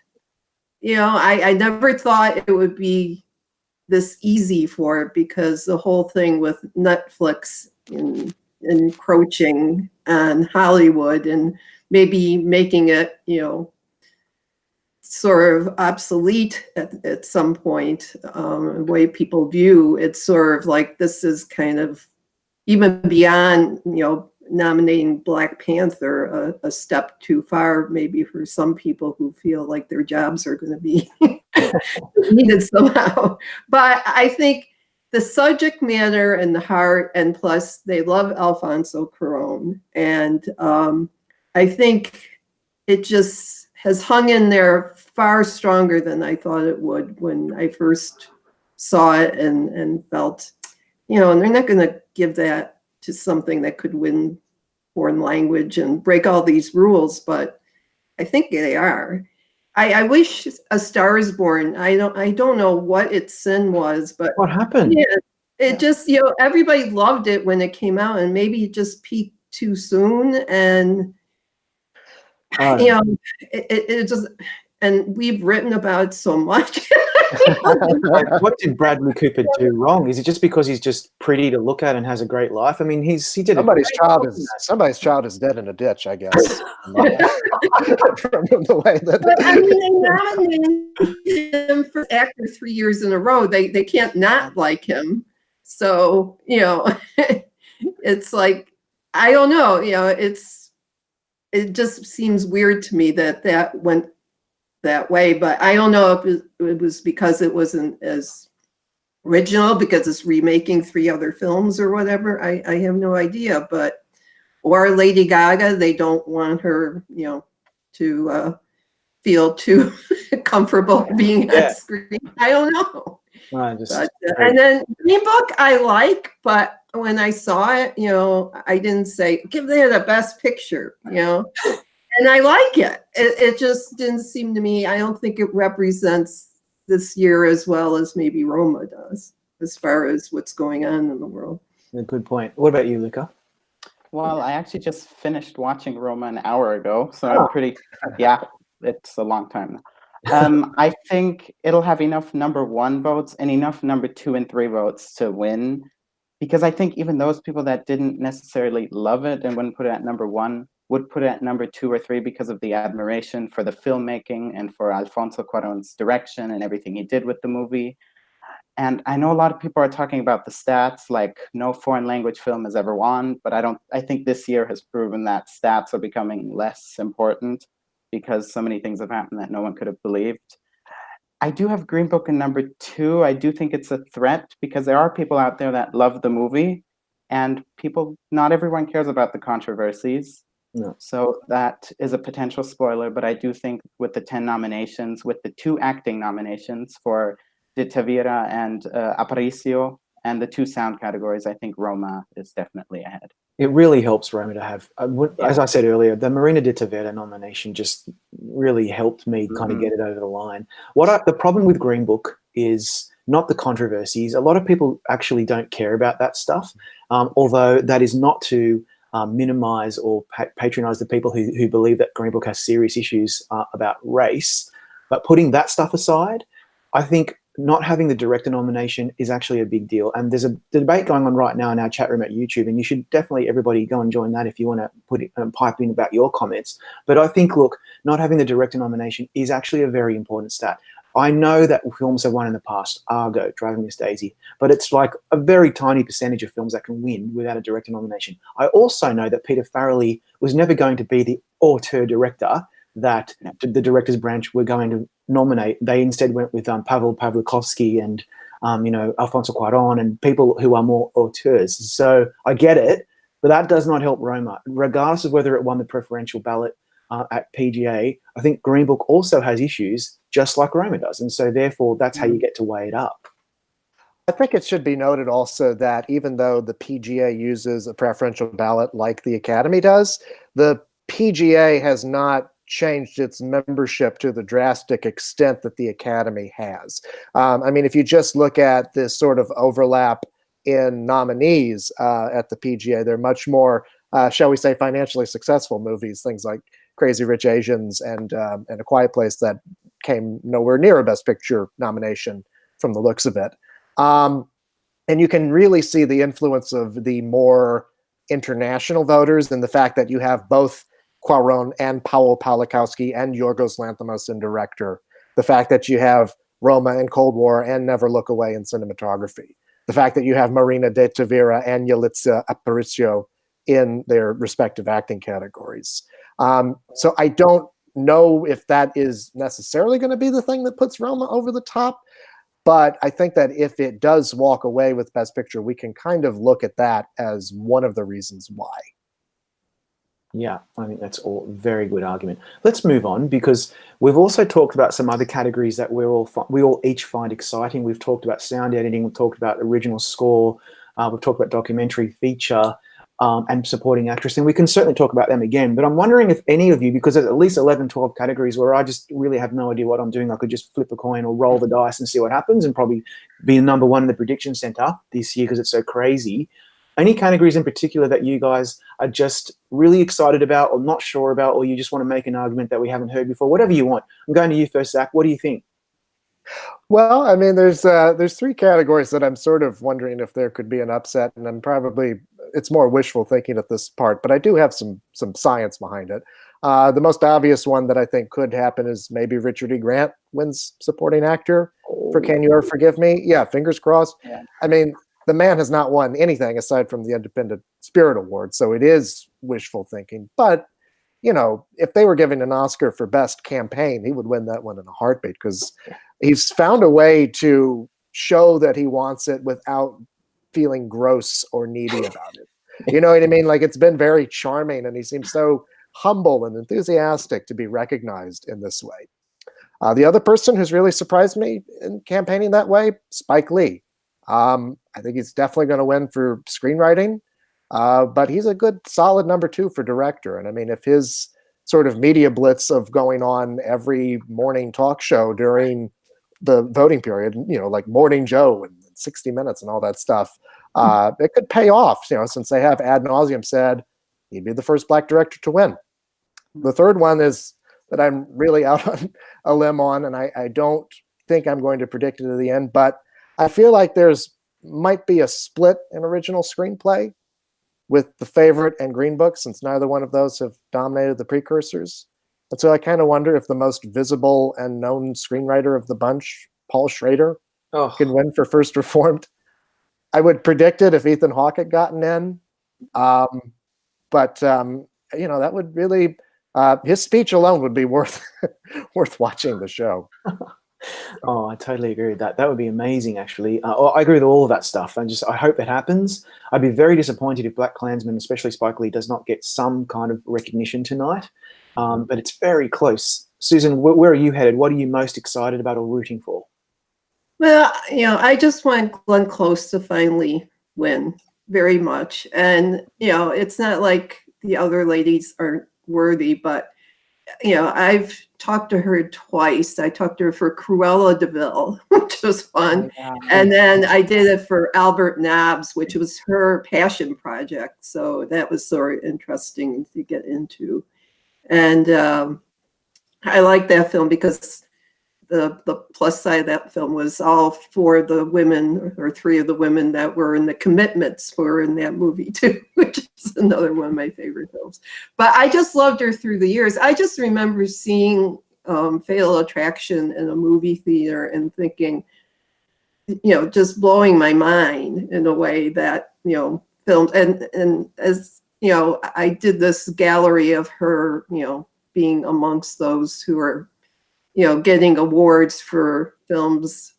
I never thought it would be this easy for it, because the whole thing with Netflix encroaching on Hollywood and maybe making it, sort of obsolete at some point, the way people view it's sort of like this is kind of even beyond, nominating Black Panther a step too far, maybe for some people who feel like their jobs are going to be needed somehow. But I think the subject matter and the heart, and plus they love Alfonso Cuarón, and I think it just has hung in there far stronger than I thought it would when I first saw it, and felt, and they're not going to give that to something that could win foreign language and break all these rules, but I think they are. I wish A Star Is Born. I don't know what its sin was, but what happened? Yeah, it just, everybody loved it when it came out, and maybe it just peaked too soon, and it just, and we've written about it so much. What did Bradley Cooper do wrong? Is it just because he's just pretty to look at and has a great life? I mean, he did somebody's child is dead in a ditch, I guess. From the way that, but, I mean, they nominated him for actor 3 years in a row. They can't not like him. So, it's like, I don't know. It just seems weird to me that went that way, but I don't know if it was because it wasn't as original, because it's remaking 3 other films or whatever. I have no idea, or Lady Gaga, they don't want her, to feel too comfortable being on screen. I don't know. And then Green Book I like, but when I saw it, I didn't say, give that a best picture, and I like it. It just didn't seem to me, I don't think it represents this year as well as maybe Roma does, as far as what's going on in the world. A good point. What about you, Luca? Well, I actually just finished watching Roma an hour ago, so I'm pretty, it's a long time now. I think it'll have enough number 1 votes and enough number 2 and 3 votes to win, because I think even those people that didn't necessarily love it and wouldn't put it at number 1 would put it at number 2 or 3 because of the admiration for the filmmaking and for Alfonso Cuarón's direction and everything he did with the movie. And I know a lot of people are talking about the stats, like no foreign language film has ever won, but I think this year has proven that stats are becoming less important because so many things have happened that no one could have believed. I do have Green Book in number 2. I do think it's a threat because there are people out there that love the movie, and not everyone cares about the controversies. No. So that is a potential spoiler, but I do think with the 10 nominations, with the 2 acting nominations for De Tavira and Aparicio, and the 2 sound categories, I think Roma is definitely ahead. It really helps Roma to have, as I said earlier, the Marina de Tavera nomination just really helped me kind of get it over the line. The problem with Green Book is not the controversies. A lot of people actually don't care about that stuff, although that is not to minimize or patronize the people who believe that Green Book has serious issues about race. But putting that stuff aside, I think not having the director nomination is actually a big deal. And there's a debate going on right now in our chat room at YouTube, and you should definitely, everybody, go and join that if you want to put it pipe in about your comments. But I think, look, not having the director nomination is actually a very important stat. I know that films have won in the past, Argo, Driving Miss Daisy, but it's like a very tiny percentage of films that can win without a director nomination. I also know that Peter Farrelly was never going to be the auteur director that the director's branch were going to nominate. They instead went with Pavel Pawlikowski and Alfonso Cuarón and people who are more auteurs. So I get it, but that does not help Roma. Regardless of whether it won the preferential ballot at PGA, I think Green Book also has issues just like Roma does. And so therefore, that's how you get to weigh it up. I think it should be noted also that even though the PGA uses a preferential ballot like the Academy does, the PGA has not changed its membership to the drastic extent that the Academy has. I mean, if you just look at this sort of overlap in nominees at the PGA, they're much more, shall we say, financially successful movies, things like Crazy Rich Asians and A Quiet Place that came nowhere near a Best Picture nomination from the looks of it. And you can really see the influence of the more international voters and the fact that you have both Cuarón and Pavel Pawlikowski and Yorgos Lanthimos in director. The fact that you have Roma in Cold War and Never Look Away in cinematography. The fact that you have Marina de Tavira and Yalitza Aparicio in their respective acting categories. So I don't know if that is necessarily going to be the thing that puts Roma over the top, but I think that if it does walk away with Best Picture, we can kind of look at that as one of the reasons why. Yeah, I think that's all very good argument. Let's move on because we've also talked about some other categories that we all each find exciting. We've talked about sound editing, we've talked about original score, we've talked about documentary feature and supporting actress, and we can certainly talk about them again. But I'm wondering if any of you, because there's at least 11, 12 categories where I just really have no idea what I'm doing. I could just flip a coin or roll the dice and see what happens and probably be number one in the prediction center this year because it's so crazy. Any categories in particular that you guys are just really excited about or not sure about, or you just want to make an argument that we haven't heard before? Whatever you want. I'm going to you first, Zach. What do you think? Well, I mean, there's three categories that I'm sort of wondering if there could be an upset, and it's more wishful thinking at this part, but I do have some science behind it. The most obvious one that I think could happen is maybe Richard E. Grant wins supporting actor for Can You Ever Forgive Me? Yeah, fingers crossed. Yeah. I mean, the man has not won anything aside from the Independent Spirit Award, so it is wishful thinking. But, if they were giving an Oscar for Best Campaign, he would win that one in a heartbeat because he's found a way to show that he wants it without feeling gross or needy about it. You know what I mean? Like, it's been very charming, and he seems so humble and enthusiastic to be recognized in this way. The other person who's really surprised me in campaigning that way, Spike Lee. I think he's definitely going to win for screenwriting, but he's a good, solid number 2 for director. And I mean, if his sort of media blitz of going on every morning talk show during the voting period, like Morning Joe and 60 Minutes and all that stuff, it could pay off, since they have ad nauseum said he'd be the first Black director to win. The third one is that I'm really out on a limb on, and I don't think I'm going to predict it at the end, but I feel like might be a split in original screenplay with The Favorite and Green Book, since neither one of those have dominated the precursors. And so I kind of wonder if the most visible and known screenwriter of the bunch, Paul Schrader, can win for First Reformed. I would predict it if Ethan Hawke had gotten in. But that would really, his speech alone would be worth watching the show. Oh, I totally agree with that. That would be amazing, actually. I agree with all of that stuff. I hope it happens. I'd be very disappointed if Black Klansman, especially Spike Lee, does not get some kind of recognition tonight. But it's very close. Susan, where are you headed? What are you most excited about or rooting for? Well, I just want Glenn Close to finally win very much. And, it's not like the other ladies aren't worthy, but I've talked to her twice. I talked to her for Cruella de Vil, which was fun. Oh, and then I did it for Albert Nobbs, which was her passion project. So that was sort of interesting to get into. And I like that film because the plus side of that film was all 4 of the women, or 3 of the women that were in the Commitments were in that movie too, which is another one of my favorite films. But I just loved her through the years. I just remember seeing Fatal Attraction in a movie theater and thinking, just blowing my mind in a way that, filmed. And as, I did this gallery of her, being amongst those who are, getting awards for films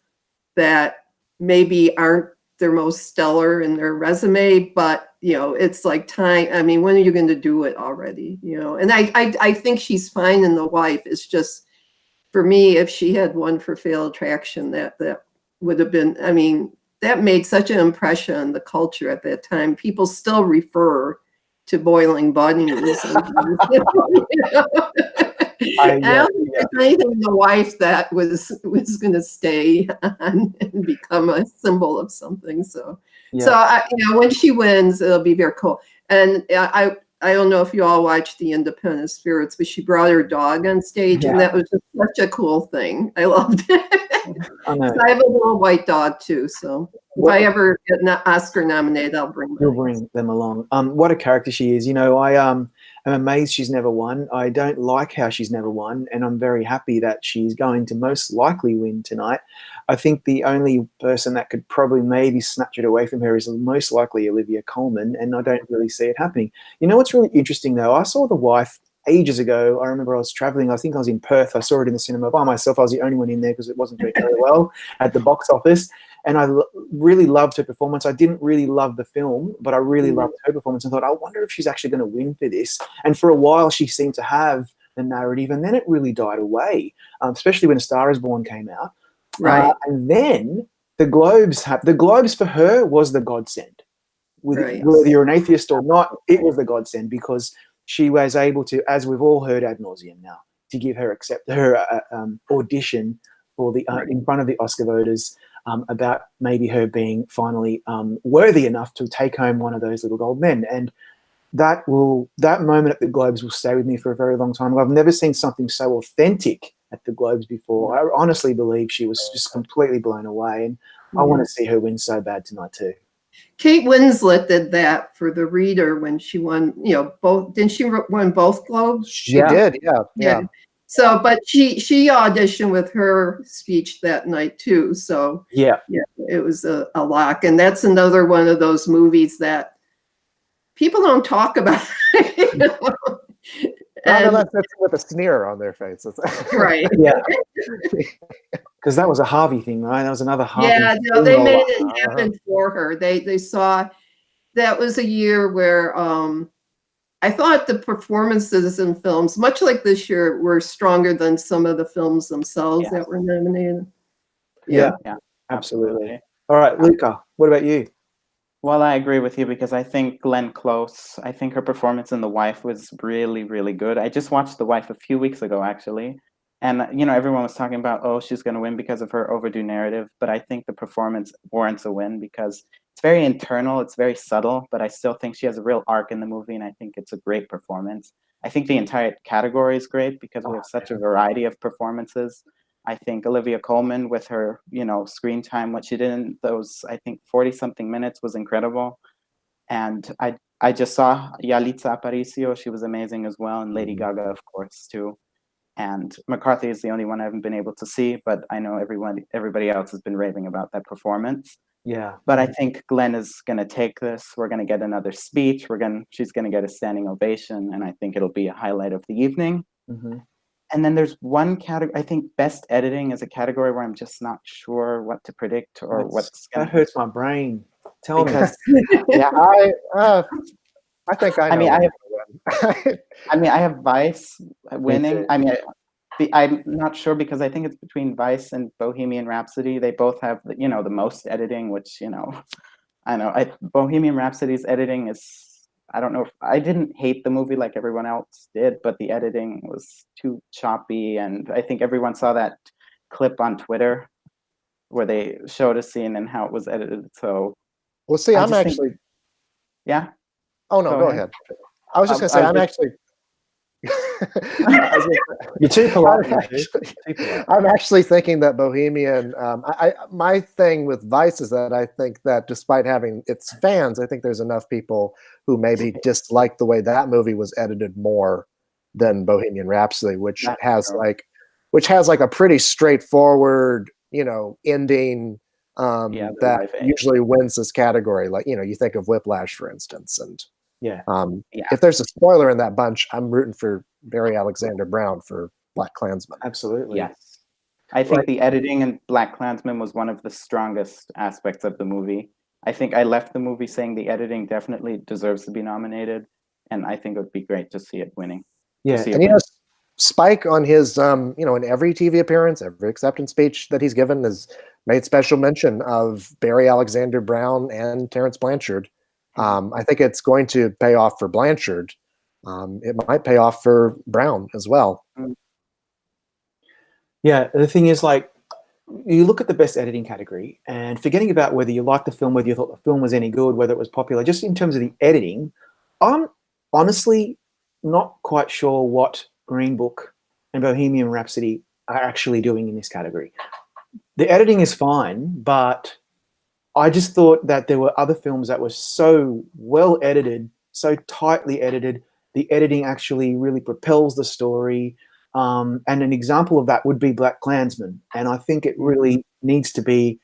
that maybe aren't their most stellar in their resume, but it's like time. I mean, when are you going to do it already? And I think she's fine in The Wife. It's just, for me, if she had won for Fatal Attraction, that would have been, I mean, that made such an impression on the culture at that time. People still refer to Boiling Bunnies. I don't think there's anything in The Wife that was going to stay on and become a symbol of something. So when she wins, it'll be very cool. And I don't know if you all watched The Independent Spirits, but she brought her dog on stage, and that was just such a cool thing. I loved it. I have a little white dog too, so if I ever get an Oscar nominated, I'll bring them. You'll bring them along. What a character she is. I'm amazed she's never won. I don't like how she's never won, and I'm very happy that she's going to most likely win tonight. I think the only person that could probably maybe snatch it away from her is most likely Olivia Colman, and I don't really see it happening. What's really interesting, though? I saw The Wife ages ago. I remember I was traveling. I think I was in Perth. I saw it in the cinema by myself. I was the only one in there because it wasn't doing very well at the box office. And I really loved her performance. I didn't really love the film, but I really loved her performance and thought, I wonder if she's actually going to win for this. And for a while, she seemed to have the narrative, and then it really died away, especially when A Star Is Born came out. Right. And then the Globes for her was the godsend. Whether you're an atheist or not, it was the godsend, because she was able to, as we've all heard ad nauseum now, to give her audition for the in front of the Oscar voters about maybe her being finally worthy enough to take home one of those little gold men. And that moment at the Globes will stay with me for a very long time. I've never seen something so authentic at the Globes before. I honestly believe she was just completely blown away, and I want to see her win so bad tonight too. Kate Winslet did that for The Reader when she won, both. Didn't she win both Globes? She did, yeah. So, but she auditioned with her speech that night too. So yeah, it was a lock. And that's another one of those movies that people don't talk about. Unless it's with a sneer on their faces. Right. Yeah. Because that was a Harvey thing, right? That was another Harvey. Yeah, no, they made it happen for her. They saw that was a year where I thought the performances in films, much like this year, were stronger than some of the films themselves that were nominated. Yeah, absolutely. All right, Luca, what about you? Well, I agree with you, because I think Glenn Close, I think her performance in The Wife was really, really good. I just watched The Wife a few weeks ago, actually. And, everyone was talking about, oh, she's going to win because of her overdue narrative. But I think the performance warrants a win because it's very internal. It's very subtle. But I still think she has a real arc in the movie. And I think it's a great performance. I think the entire category is great because we have such a variety of performances. I think Olivia Colman, with her, screen time, what she did in those, I think, 40-something minutes was incredible. And I just saw Yalitza Aparicio. She was amazing as well. And Lady Gaga, of course, too. And McCarthy is the only one I haven't been able to see, but I know everybody else has been raving about that performance. Yeah. But I think Glenn is going to take this. We're going to get another speech. She's going to get a standing ovation, and I think it'll be a highlight of the evening. Mm-hmm. And then there's one category. I think best editing is a category where I'm just not sure what to predict or what's going to. That hurts my brain. Tell me. Yeah, I think I know. I have Vice winning. I'm not sure because I think it's between Vice and Bohemian Rhapsody. They both have the most editing, which I know. Bohemian Rhapsody's editing is. I don't know if I didn't hate the movie like everyone else did, but the editing was too choppy, and I think everyone saw that clip on Twitter where they showed a scene and how it was edited. So, well, see, I'm actually. Yeah. Oh no, go ahead. I was just going to say, I'm actually. You're too polite. I'm actually thinking that Bohemian. My thing with Vice is that I think that despite having its fans, I think there's enough people who maybe dislike the way that movie was edited more than Bohemian Rhapsody, which has a pretty straightforward, ending that usually wins this category. Like you think of Whiplash, for instance, and Yeah. If there's a spoiler in that bunch, I'm rooting for Barry Alexander Brown for Black Klansman. Absolutely. Yes. I think the editing in Black Klansman was one of the strongest aspects of the movie. I think I left the movie saying the editing definitely deserves to be nominated, and I think it would be great to see it winning. Yeah. And Spike on his, in every TV appearance, every acceptance speech that he's given has made special mention of Barry Alexander Brown and Terrence Blanchard. I think it's going to pay off for Blanchard. It might pay off for Brown as well. Yeah, the thing is, like, you look at the best editing category, and forgetting about whether you liked the film, whether you thought the film was any good, whether it was popular, just in terms of the editing, I'm honestly not quite sure what Green Book and Bohemian Rhapsody are actually doing in this category. The editing is fine, but I just thought that there were other films that were so well edited, so tightly edited. The editing actually really propels the story. And an example of that would be Black Klansman. And I think it really needs to be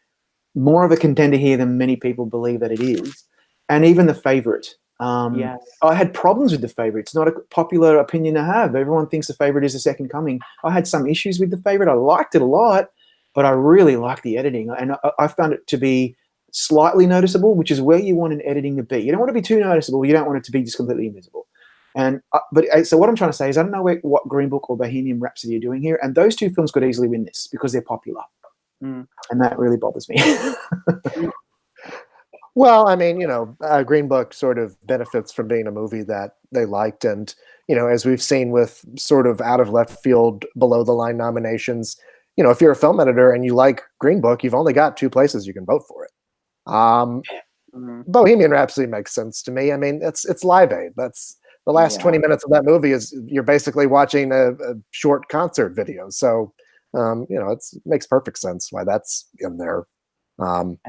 more of a contender here than many people believe that it is. And even The Favourite. I had problems with The Favourite. It's not a popular opinion to have. Everyone thinks The Favourite is The Second Coming. I had some issues with The Favourite. I liked it a lot, but I really liked the editing. And I found it to be slightly noticeable, which is where you want an editing to be. You don't want to be too noticeable. You don't want it to be just completely invisible. And so what I'm trying to say is I don't know what Green Book or Bohemian Rhapsody are doing here, and those two films could easily win this because they're popular, and that really bothers me. Well, I mean, Green Book sort of benefits from being a movie that they liked, and as we've seen with sort of out of left field, below the line nominations, if you're a film editor and you like Green Book, you've only got two places you can vote for it. Bohemian Rhapsody makes sense to me. I mean, it's Live Aid. That's the last 20 minutes of that movie is you're basically watching a short concert video. So, it makes perfect sense why that's in there. And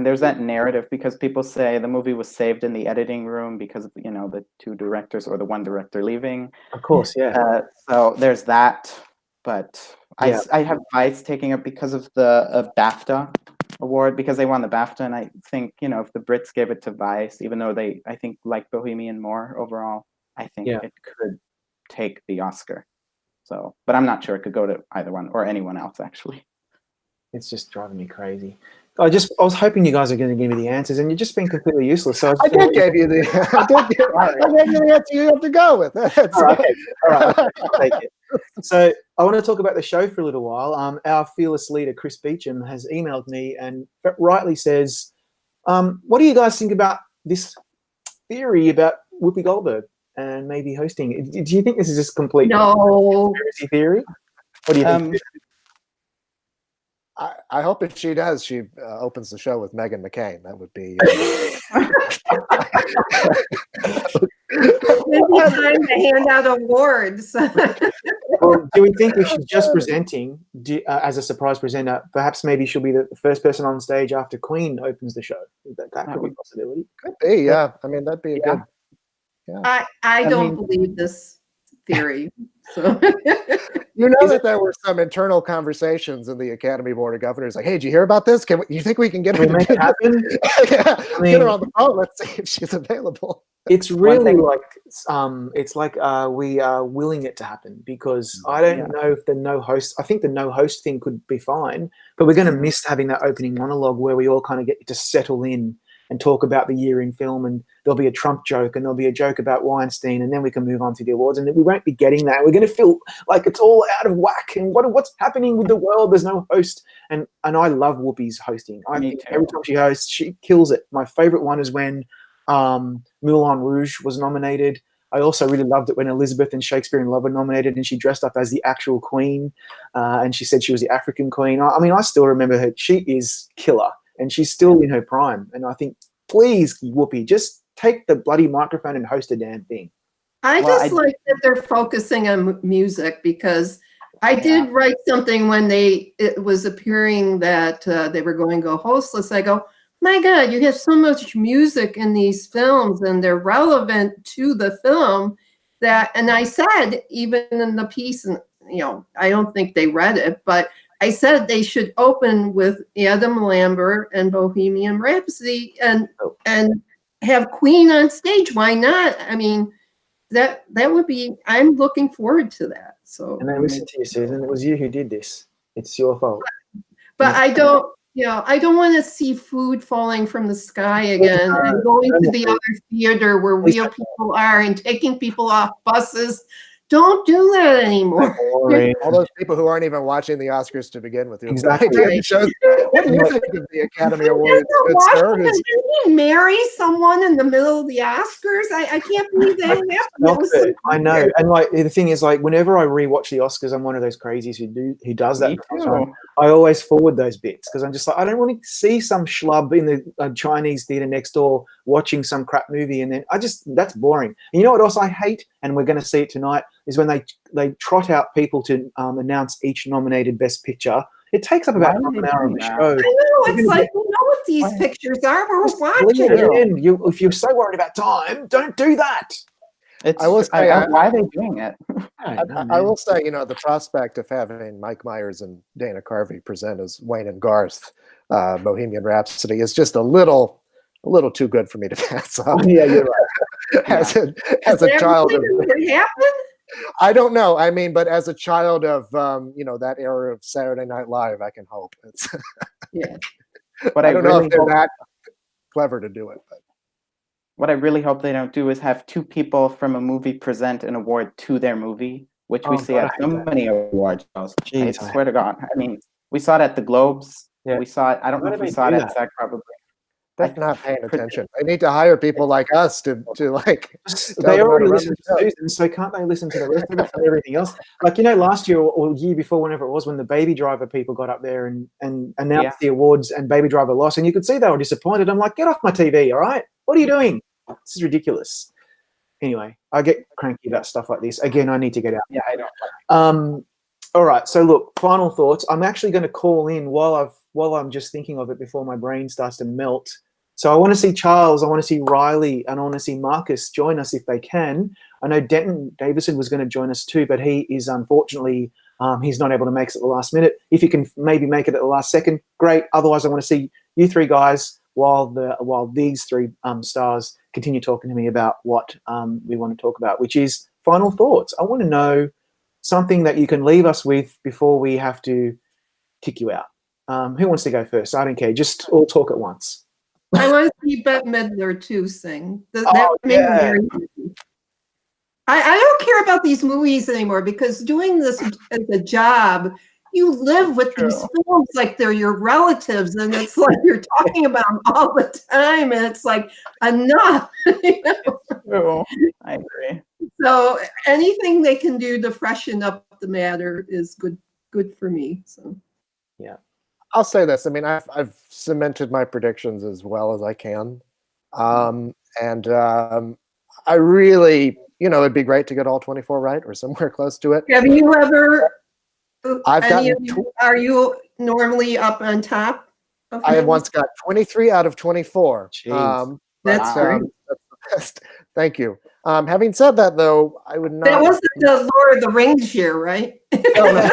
there's that narrative because people say the movie was saved in the editing room because of, the two directors or the one director leaving. Of course, yeah. So there's that. But I have Vice taking it because of the BAFTA award, because they won the BAFTA, and I think if the Brits gave it to Vice, even though they I think like Bohemian more overall, I think it could take the Oscar. So, but I'm not sure it could go to either one or anyone else actually. It's just driving me crazy. I was hoping you guys are going to give me the answers, and you're just being completely useless. So I did give you the answer you have to go with. All right, I'll take it. So I want to talk about the show for a little while. Our fearless leader, Chris Beecham, has emailed me and rightly says, what do you guys think about this theory about Whoopi Goldberg and maybe hosting? Do you think this is just complete conspiracy theory? What do you think? I hope if she does, she opens the show with Meghan McCain. That would be... Maybe time to hand out awards. Or do we think if she's just presenting as a surprise presenter, perhaps maybe she'll be the first person on stage after Queen opens the show? That could be a possibility. Could be, yeah. I mean, that'd be a good... Yeah. I don't believe this theory. So that there were some internal conversations in the Academy Board of Governors, like, hey, did you hear about this? You think we can get her to make it happen? Get her on the phone. Let's see if she's available. It's really like we are willing it to happen because I don't know if the no host. I think the no host thing could be fine, but we're going to miss having that opening monologue where we all kind of get to settle in and talk about the year in film, and there'll be a Trump joke and there'll be a joke about Weinstein, and then we can move on to the awards, and then we won't be getting that. We're going to feel like it's all out of whack, and what's happening with the world? There's no host, and I love Whoopi's hosting. I think every time she hosts, she kills it. My favorite one is when Moulin Rouge was nominated. I also really loved it when Elizabeth and Shakespeare in Love were nominated, and she dressed up as the actual queen, and she said she was the African queen. I mean, I still remember her. She is killer. And she's still in her prime. And I think, please, Whoopi, just take the bloody microphone and host a damn thing. I like that they're focusing on music, because I did write something when it was appearing that they were going to go hostless. I go, my God, you have so much music in these films and they're relevant to the film and I said, even in the piece, and I don't think they read it, but I said they should open with Adam Lambert and Bohemian Rhapsody, and have Queen on stage. Why not? I mean, that would be. I'm looking forward to that. So. And they listened to you, Susan. It was you who did this. It's your fault. But I don't. I don't want to see food falling from the sky again and going to the other theater where real people are and taking people off buses. Don't do that anymore. All those people who aren't even watching the Oscars to begin with. Exactly. What do you think of the Academy Awards? Did he marry someone in the middle of the Oscars? I can't believe that happened. I know. And like the thing is, like, whenever I rewatch the Oscars, I'm one of those crazies who does that. I always forward those bits because I'm just like, I don't want to see some schlub in the Chinese theater next door watching some crap movie, and then that's boring. And you know what else I hate, and we're going to see it tonight, is when they trot out people to announce each nominated Best Picture. It takes up about half an hour of the show. I know, it's like, we know what these pictures are. We're watching. If you're so worried about time, don't do that. I will say, why are they doing it? I will say, the prospect of having Mike Myers and Dana Carvey present as Wayne and Garth, Bohemian Rhapsody, is just a little too good for me to pass up. Yeah, you're right. As a child of, I don't know. I mean, but as a child of that era of Saturday Night Live, I can hope. It's but I don't know if they're that clever to do it. But what I really hope they don't do is have two people from a movie present an award to their movie, which we see at so many award shows. I swear to God. I mean, we saw it at the Globes. Yeah. We saw it. I don't know if we saw it at SAG, probably. They're not paying attention. They need to hire people like us to like. They already listen to Susan, so can't they listen to the rest of it and everything else? Like, last year or year before, whenever it was, when the Baby Driver people got up there and announced the awards, and Baby Driver lost, and you could see they were disappointed. I'm like, get off my TV, all right? What are you doing? This is ridiculous. Anyway, I get cranky about stuff like this. Again, I need to get out. Yeah, I don't. All right. So look, final thoughts. I'm actually going to call in while I'm just thinking of it before my brain starts to melt. So I want to see Charles, I want to see Riley, and I want to see Marcus join us if they can. I know Denton Davidson was going to join us too, but he is unfortunately, he's not able to make it at the last minute. If you can maybe make it at the last second, great. Otherwise, I want to see you three guys while these three stars continue talking to me about what we want to talk about, which is final thoughts. I want to know something that you can leave us with before we have to kick you out. Who wants to go first? I don't care. Just all talk at once. I want to see Bette Midler too sing. That would make me very happy. I don't care about these movies anymore because doing this as a job, you live with these films like they're your relatives, and it's like you're talking about them all the time, and it's like enough. True. I agree. So anything they can do to freshen up the matter is good for me. So yeah. I'll say this. I mean, I've cemented my predictions as well as I can. I really, it'd be great to get all 24 right or somewhere close to it. Have you ever, are you normally up on top? I have once got 23 out of 24. That's great. That's the best. Thank you. Having said that, though, I would not. That wasn't the Lord of the Rings year, right? No, that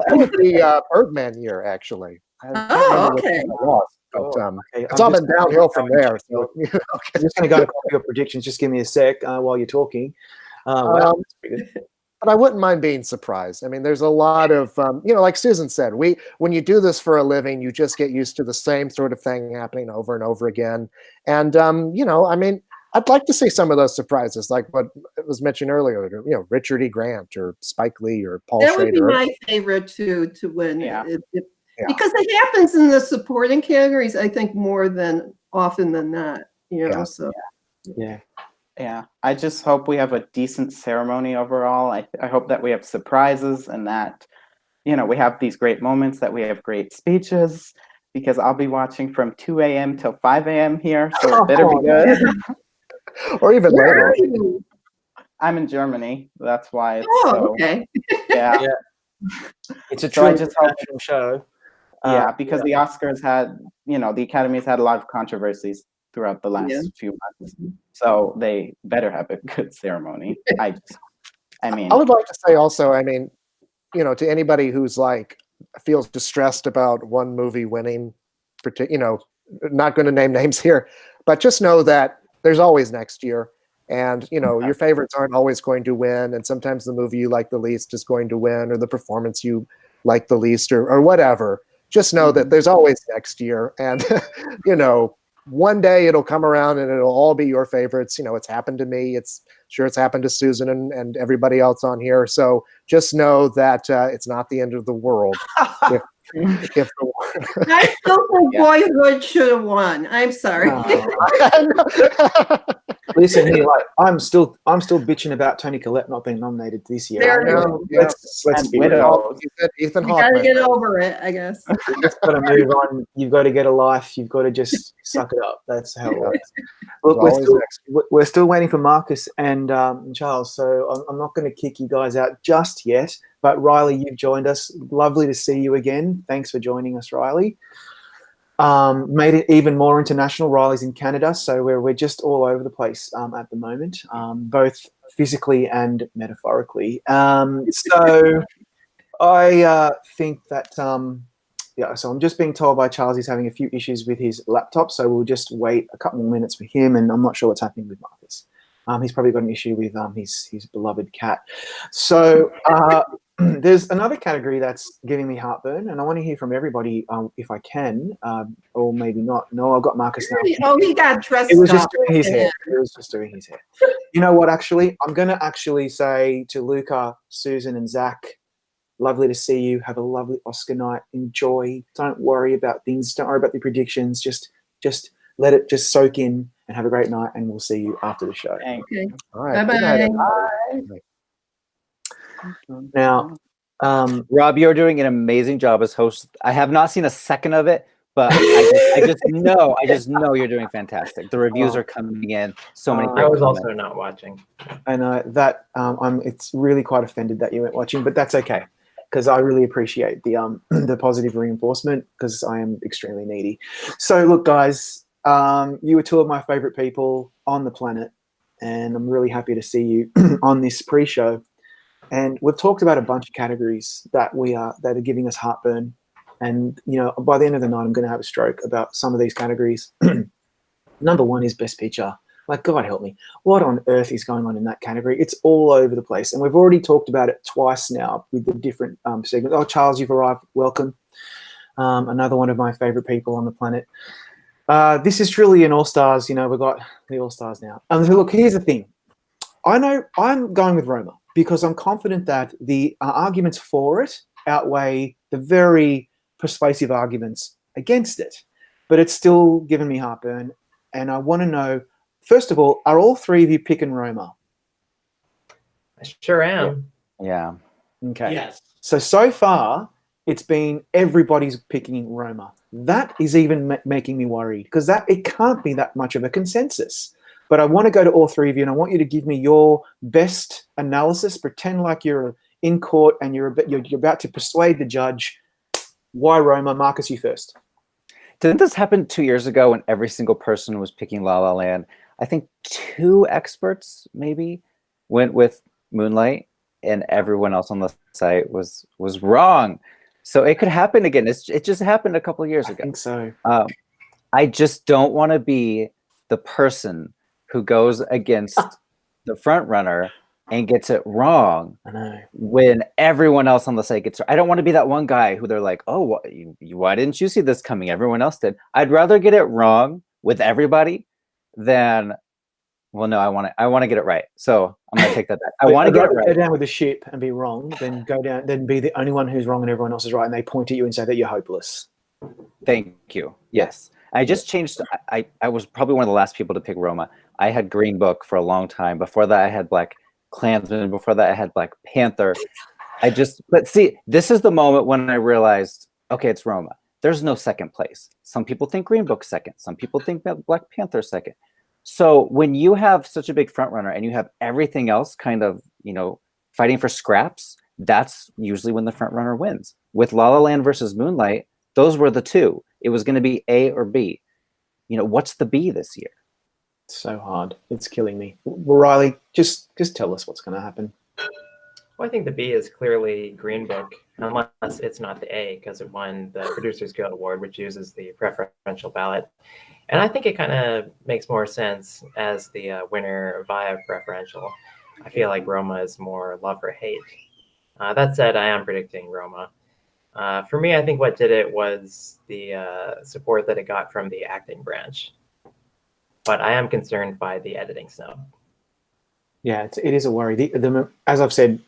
was the Birdman year, actually. Okay. It's all been downhill from there. So, I'm just going to go copy your predictions. Just give me a sec while you're talking. Wow, that's pretty good. But I wouldn't mind being surprised. I mean, there's a lot of, like Susan said, when you do this for a living, you just get used to the same sort of thing happening over and over again. And, I mean, I'd like to see some of those surprises, like what was mentioned earlier, Richard E. Grant or Spike Lee or Paul Schrader. That would be my favorite to win. Yeah. Because it happens in the supporting categories, I think, more than often than not. So. Yeah. I just hope we have a decent ceremony overall. I hope that we have surprises and that, we have these great moments, that we have great speeches, because I'll be watching from 2 a.m. till 5 a.m. here, so it better be good. Or even Where later. are you? I'm in Germany. That's why it's okay. Yeah. It's a true show. Because the Oscars had, the Academy's had a lot of controversies throughout the last few months. So they better have a good ceremony. I would like to say also, to anybody who's feels distressed about one movie winning, not going to name names here, but just know that there's always next year. And, your favorites aren't always going to win. And sometimes the movie you like the least is going to win, or the performance you like the least, or whatever. Just know that there's always next year. And, one day it'll come around and it'll all be your favorites. It's happened to me. It's happened to Susan and everybody else on here. So just know that it's not the end of the world. if I still think Boyhood should have won. I'm sorry. Listen here, I'm still bitching about Toni Collette not being nominated this year. Let's be real. Ethan You Hawke. gotta get over it, I guess. You've just got to move on. You've got to get a life. You've got to just suck it up. That's how it works. Look, we're still waiting for Marcus and Charles, so I'm not going to kick you guys out just yet. But Riley, you've joined us. Lovely to see you again. Thanks for joining us, Riley. Made it even more international. Riley's in Canada, so we're just all over the place at the moment, both physically and metaphorically. So I think that so I'm just being told by Charles he's having a few issues with his laptop, so we'll just wait a couple more minutes for him, and I'm not sure what's happening with Marcus. He's probably got an issue with his beloved cat. So there's another category that's giving me heartburn, and I want to hear from everybody if I can, or maybe not. No, I've got Marcus now. Oh, he got dressed It was just up. doing his hair. It was just doing his hair. You know what, actually? I'm going to actually say to Luca, Susan, and Zach, lovely to see you. Have a lovely Oscar night. Enjoy. Don't worry about things. Don't worry about the predictions. Just let it just soak in and have a great night, and we'll see you after the show. Okay. All right. Bye-bye. Now, Rob, you're doing an amazing job as host. I have not seen a second of it, but I just know you're doing fantastic. The reviews are coming in. So many great I was comments. also not watching. I know that it's really quite offended that you weren't watching, but that's okay, because I really appreciate the the positive reinforcement, because I am extremely needy. So look, guys, you were two of my favorite people on the planet, and I'm really happy to see you on this pre-show. And we've talked about a bunch of categories that are giving us heartburn. And by the end of the night, I'm going to have a stroke about some of these categories. Number one is Best Picture. Like, God help me, what on earth is going on in that category? It's all over the place, and we've already talked about it twice now with the different segments. Oh, Charles, you've arrived. Welcome. Another one of my favorite people on the planet. This is truly an all-stars. We've got the all-stars now. Look, here's the thing. I know I'm going with Roma, because I'm confident that the arguments for it outweigh the very persuasive arguments against it. But it's still giving me heartburn. And I want to know, first of all, are all three of you picking Roma? I sure am. Yeah. Okay. Yes. So far, it's been everybody's picking Roma. That is even making me worried, because it can't be that much of a consensus. But I want to go to all three of you, and I want you to give me your best analysis. Pretend like you're in court and you're about to persuade the judge. Why Roma? Marcus, you first. Didn't this happen 2 years ago when every single person was picking La La Land? I think 2 experts maybe went with Moonlight, and everyone else on the site was wrong. So it could happen again. It just happened a couple of years ago. I think so. I just don't want to be the person who goes against the front runner and gets it wrong. I know. When everyone else on the site gets it. I don't want to be that one guy who they're like, oh, why didn't you see this coming? Everyone else did. I'd rather get it wrong with everybody than, well, no, I want to get it right. So I'm going to take that back. I want to get it right. Go down with the ship and be wrong, then be the only one who's wrong and everyone else is right, and they point at you and say that you're hopeless. Thank you. Yes. I just changed. I was probably one of the last people to pick Roma. I had Green Book for a long time. Before that, I had Black Klansman. Before that, I had Black Panther. But see, this is the moment when I realized, okay, it's Roma. There's no second place. Some people think Green Book second. Some people think Black Panther second. So when you have such a big front runner and you have everything else kind of, fighting for scraps, that's usually when the front runner wins. With La La Land versus Moonlight, those were the two. It was going to be A or B. What's the B this year? So hard. It's killing me. Well, Riley, just tell us what's going to happen. Well, I think the B is clearly Green Book. unless it's not the A, because it won the Producers Guild Award, which uses the preferential ballot. And I think it kind of makes more sense as the winner via preferential. I feel like Roma is more love or hate. That said, I am predicting Roma. For me, I think what did it was the support that it got from the acting branch. But I am concerned by the editing snub. Yeah, it is a worry. As I've said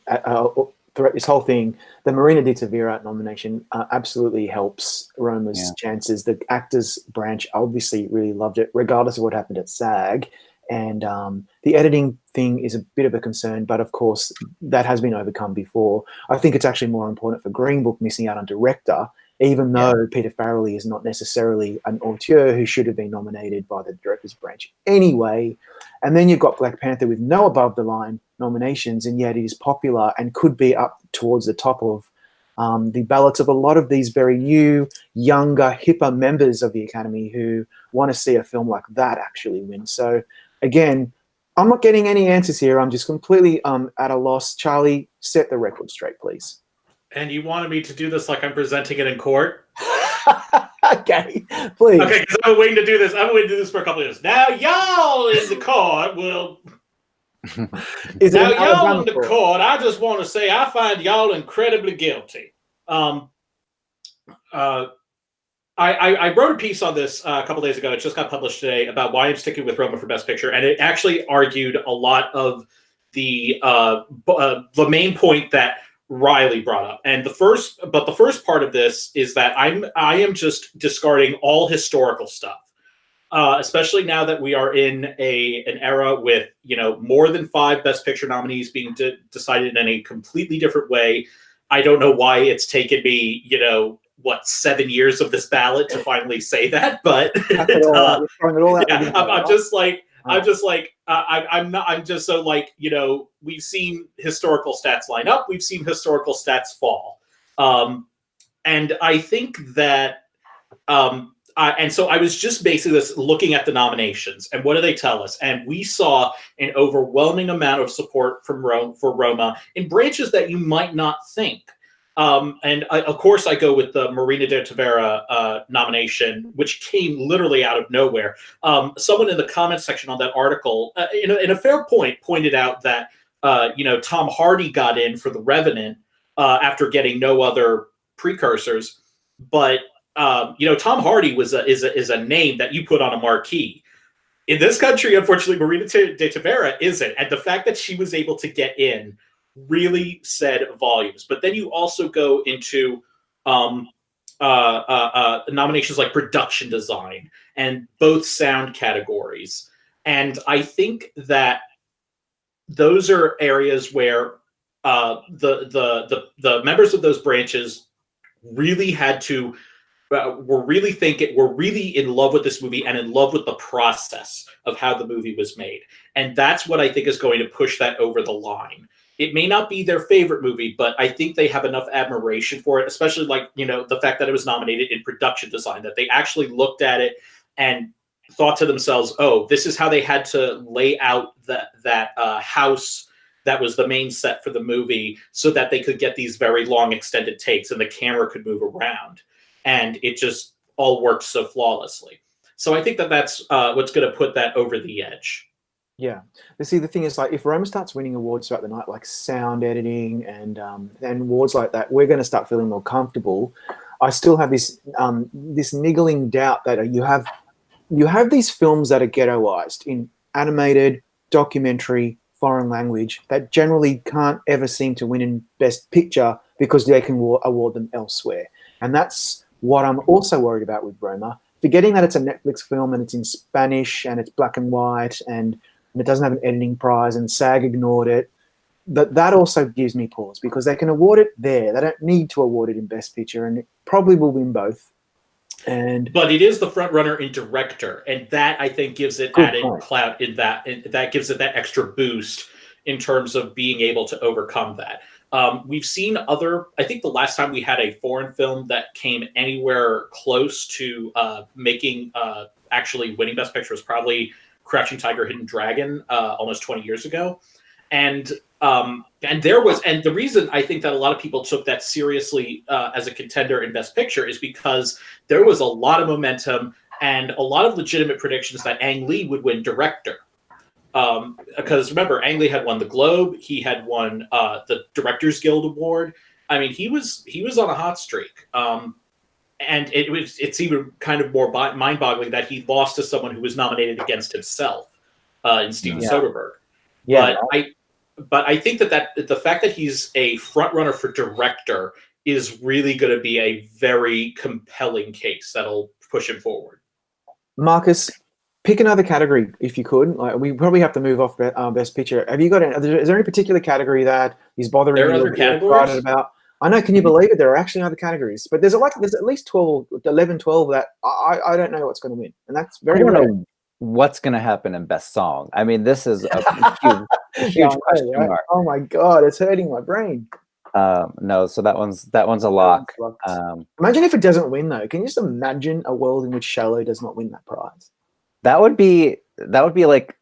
throughout this whole thing, the Marina di Tavira nomination absolutely helps Roma's chances. The actors branch obviously really loved it, regardless of what happened at SAG. And the editing thing is a bit of a concern, but of course that has been overcome before. I think it's actually more important for Green Book missing out on director, even though Peter Farrelly is not necessarily an auteur who should have been nominated by the director's branch anyway. And then you've got Black Panther with no above-the-line nominations, and yet it is popular and could be up towards the top of the ballots of a lot of these very new, younger, hipper members of the Academy who want to see a film like that actually win. So, again, I'm not getting any answers here. I'm just completely at a loss. Charlie, set the record straight, please. And you wanted me to do this like I'm presenting it in court? Okay, please. Okay, because I've been waiting to do this. I've been waiting to do this for a couple of years. Now, y'all in the court will... Now, y'all in the court, I just want to say I find y'all incredibly guilty. I wrote a piece on this a couple days ago. It just got published today about why I'm sticking with Roma for Best Picture, and it actually argued a lot of the main point that Riley brought up. And the first part of this is that I am just discarding all historical stuff, especially now that we are in an era with more than 5 Best Picture nominees being decided in a completely different way. I don't know why it's taken me 7 years of this ballot to finally say that, but we've seen historical stats line up, we've seen historical stats fall, and I think that and so I was just basically looking at the nominations and what do they tell us, and we saw an overwhelming amount of support for Roma in branches that you might not think. Of course, I go with the Marina de Tavira nomination, which came literally out of nowhere. Someone in the comments section on that article, in a fair point, pointed out that Tom Hardy got in for The Revenant after getting no other precursors, but Tom Hardy is a name that you put on a marquee. In this country, unfortunately, Marina de Tavira isn't, and the fact that she was able to get in really said volumes. But then you also go into nominations like production design and both sound categories. And I think that those are areas where the members of those branches really had to were really in love with this movie and in love with the process of how the movie was made. And that's what I think is going to push that over the line. It may not be their favorite movie, but I think they have enough admiration for it, especially the fact that it was nominated in production design, that they actually looked at it and thought to themselves, oh, this is how they had to lay out that house that was the main set for the movie so that they could get these very long extended takes and the camera could move around. And it just all worked so flawlessly. So I think that's what's going to put that over the edge. Yeah. But see, the thing is, if Roma starts winning awards throughout the night, like sound editing and awards like that, we're going to start feeling more comfortable. I still have this this niggling doubt that you have these films that are ghettoized in animated, documentary, foreign language that generally can't ever seem to win in Best Picture because they can award them elsewhere. And that's what I'm also worried about with Roma. Forgetting that it's a Netflix film and it's in Spanish and it's black and white and it doesn't have an editing prize and SAG ignored it. But that also gives me pause because they can award it there. They don't need to award it in Best Picture, and it probably will win both. But it is the front runner in director, and that I think gives it added clout in that. That gives it that extra boost in terms of being able to overcome that. We've seen I think the last time we had a foreign film that came anywhere close to actually winning Best Picture was probably Crouching Tiger, Hidden Dragon, almost 20 years ago. And And the reason I think that a lot of people took that seriously as a contender in Best Picture is because there was a lot of momentum and a lot of legitimate predictions that Ang Lee would win director. Because remember, Ang Lee had won the Globe, he had won the Directors Guild Award. I mean, he was on a hot streak. And it's even kind of more mind-boggling that he lost to someone who was nominated against himself in Steven Soderbergh. Yeah. But I think that the fact that he's a front runner for director is really going to be a very compelling case that'll push him forward. Marcus, pick another category if you could. Like, we probably have to move off Best Picture. Have you got? Is there any particular category that is bothering there you? Are other categories about? I know. Can you believe it? There are actually other categories, but there's at least 12, 11, 12 that I don't know what's going to win, and that's very. I don't know what's going to happen in Best Song. I mean, this is a huge question mark. Oh my god, it's hurting my brain. No, so that one's a lock. Imagine if it doesn't win though. Can you just imagine a world in which Shallow does not win that prize? That would be like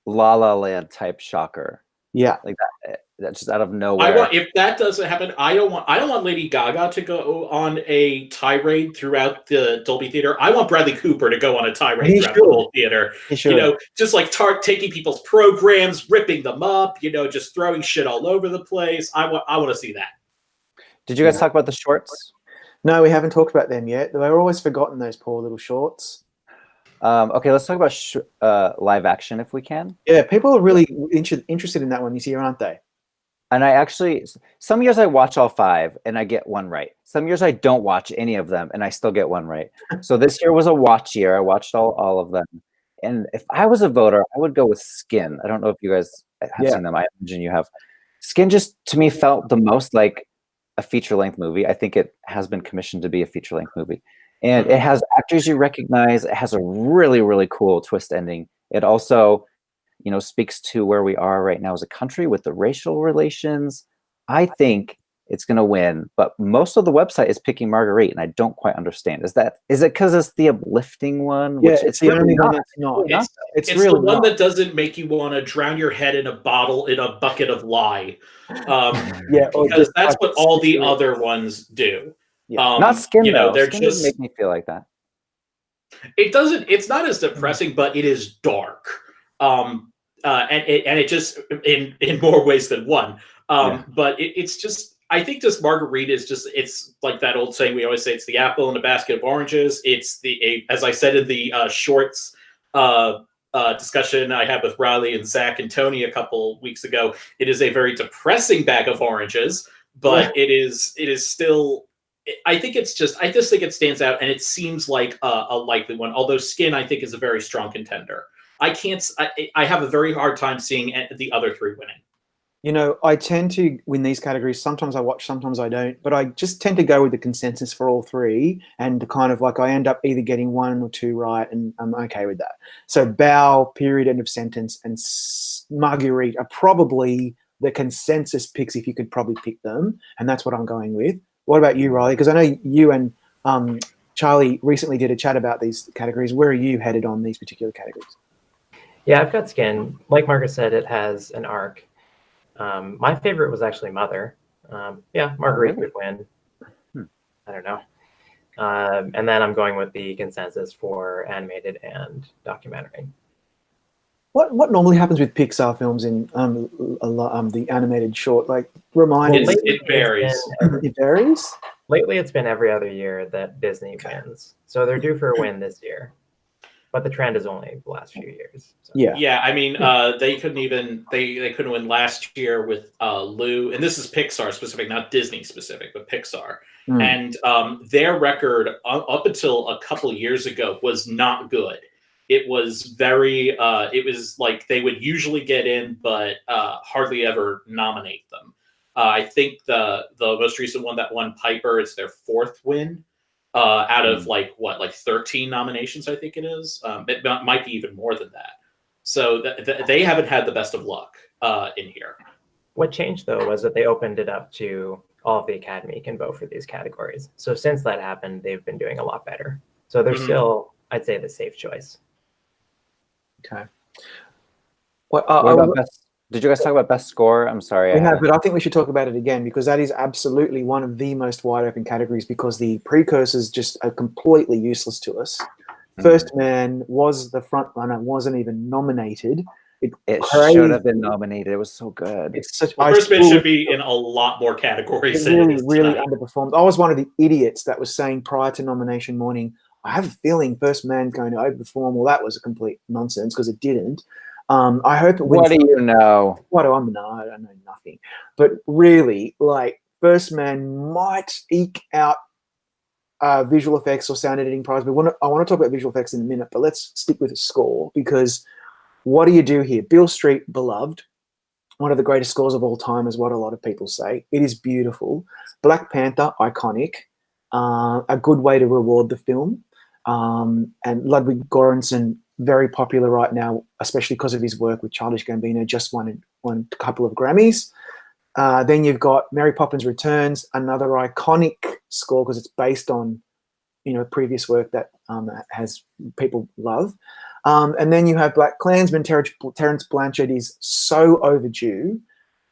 La La Land type shocker. Yeah, like that. That's just out of nowhere. If that doesn't happen, I don't want Lady Gaga to go on a tirade throughout the Dolby Theater. I want Bradley Cooper to go on a tirade throughout the whole theater. Just like taking people's programs, ripping them up, just throwing shit all over the place. I want to see that. Did you guys talk about the shorts? No, we haven't talked about them yet. They're always forgotten, those poor little shorts. Okay, let's talk about live action if we can. Yeah, people are really interested in that one this year, aren't they? And some years I watch all 5 and I get one right. Some years I don't watch any of them and I still get one right. So this year was a watch year. I watched all of them. And if I was a voter, I would go with Skin. I don't know if you guys have seen them. I imagine you have. Skin just, to me, felt the most like a feature-length movie. I think it has been commissioned to be a feature-length movie. And it has actors you recognize. It has a really, really cool twist ending. It also speaks to where we are right now as a country with the racial relations. I think it's going to win, but most of the website is picking Marguerite, and I don't quite understand. Is it because it's the uplifting one? Yeah, it's the only one that's not. It's really the one that doesn't make you want to drown your head in a bucket of lye. Because that's what all the other ones do. Yeah. Not Skin, though. They're Skin just doesn't make me feel like that. It doesn't. It's not as depressing, but it is dark. And it just in more ways than one. But it's just, I think this Marguerite is just, it's like that old saying we always say, it's the apple in a basket of oranges. It's as I said in the shorts discussion I had with Riley and Zach and Tony a couple weeks ago, it is a very depressing bag of oranges, but it is still, I just think it stands out, and it seems like a likely one. Although Skin, I think, is a very strong contender. I have a very hard time seeing the other 3 winning. I tend to win these categories. Sometimes I watch, sometimes I don't. But I just tend to go with the consensus for all 3, and kind of like I end up either getting 1 or 2 right, and I'm okay with that. So Bow, Period, End of Sentence, and Marguerite are probably the consensus picks if you could probably pick them, and that's what I'm going with. What about you, Riley? Because I know you and Charlie recently did a chat about these categories. Where are you headed on these particular categories? Yeah, I've got Skin. Like Marcus said, it has an arc. My favorite was actually Mother. Marguerite would win. I don't know. And then I'm going with the consensus for animated and documentary. What normally happens with Pixar films in the animated short? Like, it varies. It varies? Lately, it's been every other year that Disney wins. So they're due for a win this year. But the trend is only the last few years. So. Yeah. I mean, they couldn't win last year with Lou, and this is Pixar specific, not Disney specific, but Pixar. And their record up until a couple years ago was not good. It was very. It was like they would usually get in, but hardly ever nominate them. I think the most recent one that won Piper is their 4th win. Out of 13 nominations, I think it is. It might be even more than that. So they haven't had the best of luck in here. What changed, though, was that they opened it up to all of the Academy can vote for these categories. So since that happened, they've been doing a lot better. So they're still, I'd say, the safe choice. Okay. Did you guys talk about best score? I'm sorry. We have, but I think we should talk about it again because that is absolutely one of the most wide open categories because the precursors just are completely useless to us. First Man was the front runner, wasn't even nominated. It should have been nominated. It was so good. It's such. First Man should be in a lot more categories. It really underperformed. I was one of the idiots that was saying prior to nomination morning, I have a feeling First Man's going to overperform. Well, that was a complete nonsense because it didn't. I hope it wins. What do you know? What do I know? I don't know nothing. But really, like, First Man might eke out visual effects or sound editing prize. But I want to talk about visual effects in a minute, but let's stick with the score because what do you do here? Beale Street, beloved. One of the greatest scores of all time is what a lot of people say. It is beautiful. Black Panther, iconic. A good way to reward the film. And Ludwig Göransson, very popular right now, especially because of his work with Childish Gambino, just won a couple of Grammys. Then you've got Mary Poppins Returns, another iconic score because it's based on, previous work that has people love. And then you have Black Klansman. Terrence Blanchard is so overdue,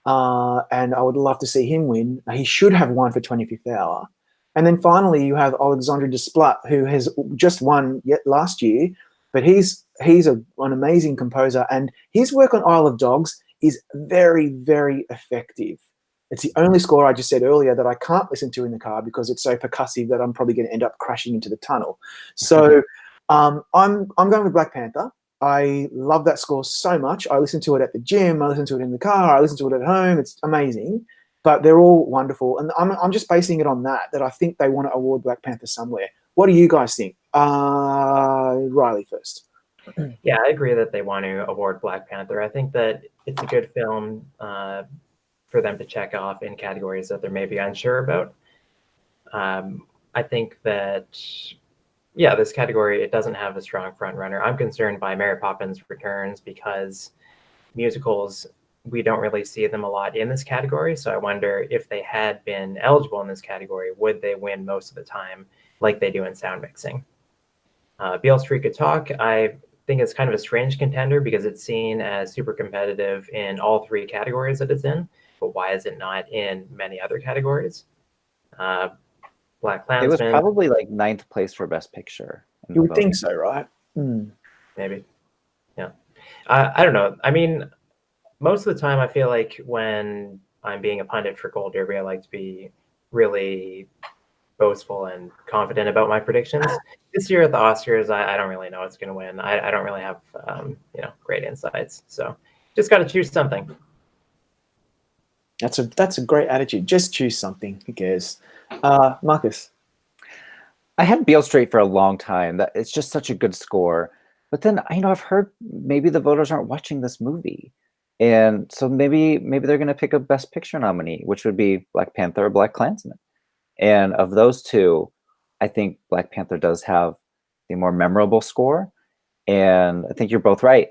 and I would love to see him win. He should have won for 25th Hour. And then finally, you have Alexandre Desplat, who has just won last year, but he's an amazing composer, and his work on Isle of Dogs is very, very effective. It's the only score I just said earlier that I can't listen to in the car because it's so percussive that I'm probably going to end up crashing into the tunnel. So I'm going with Black Panther. I love that score so much. I listen to it at the gym. I listen to it in the car. I listen to it at home. It's amazing. But they're all wonderful. And I'm just basing it on that I think they want to award Black Panther somewhere. What do you guys think? Riley first. Yeah, I agree that they want to award Black Panther. I think that it's a good film for them to check off in categories that they're maybe unsure about. I think that, this category, it doesn't have a strong front runner. I'm concerned by Mary Poppins Returns because musicals, we don't really see them a lot in this category. So I wonder if they had been eligible in this category, would they win most of the time like they do in sound mixing? Beale Street Could Talk, I think it's kind of a strange contender because it's seen as super competitive in all three categories that it's in, but why is it not in many other categories? Black Klansman. It was probably like 9th place for Best Picture. You would think so, right? Maybe. Yeah. I don't know. I mean, most of the time I feel like when I'm being a pundit for Gold Derby, I like to be really boastful and confident about my predictions. This year at the Oscars, I don't really know what's going to win. I don't really have, great insights. So just got to choose something. That's a great attitude. Just choose something. Who cares? Marcus. I had Beale Street for a long time. That it's just such a good score. But then, I've heard maybe the voters aren't watching this movie. And so maybe they're going to pick a Best Picture nominee, which would be Black Panther or Black Klansman. And of those two, I think Black Panther does have the more memorable score. And I think you're both right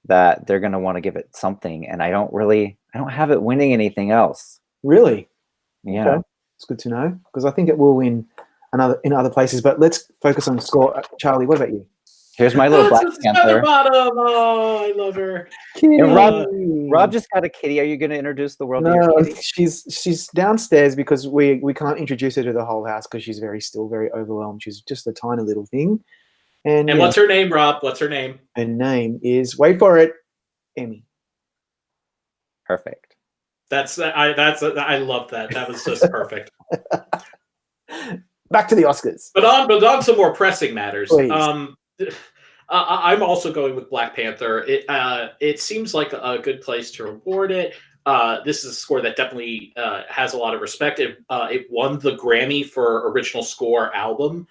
that they're going to want to give it something. And I don't have it winning anything else. Really? Yeah. Okay. It's good to know because I think it will win in other places. But let's focus on the score. Charlie, what about you? Here's my little Black Panther. Oh, I love her. And Rob just got a kitty. Are you going to introduce the world to your kitty? She's downstairs because we can't introduce her to the whole house because she's still very overwhelmed. She's just a tiny little thing. And what's her name, Rob? What's her name? Her name is, wait for it, Emmy. Perfect. I love that. That was just perfect. Back to the Oscars. But on some more pressing matters. Please. I'm also going with Black Panther. It seems like a good place to reward it. This is a score that definitely has a lot of respect. It won the Grammy for Original Score Album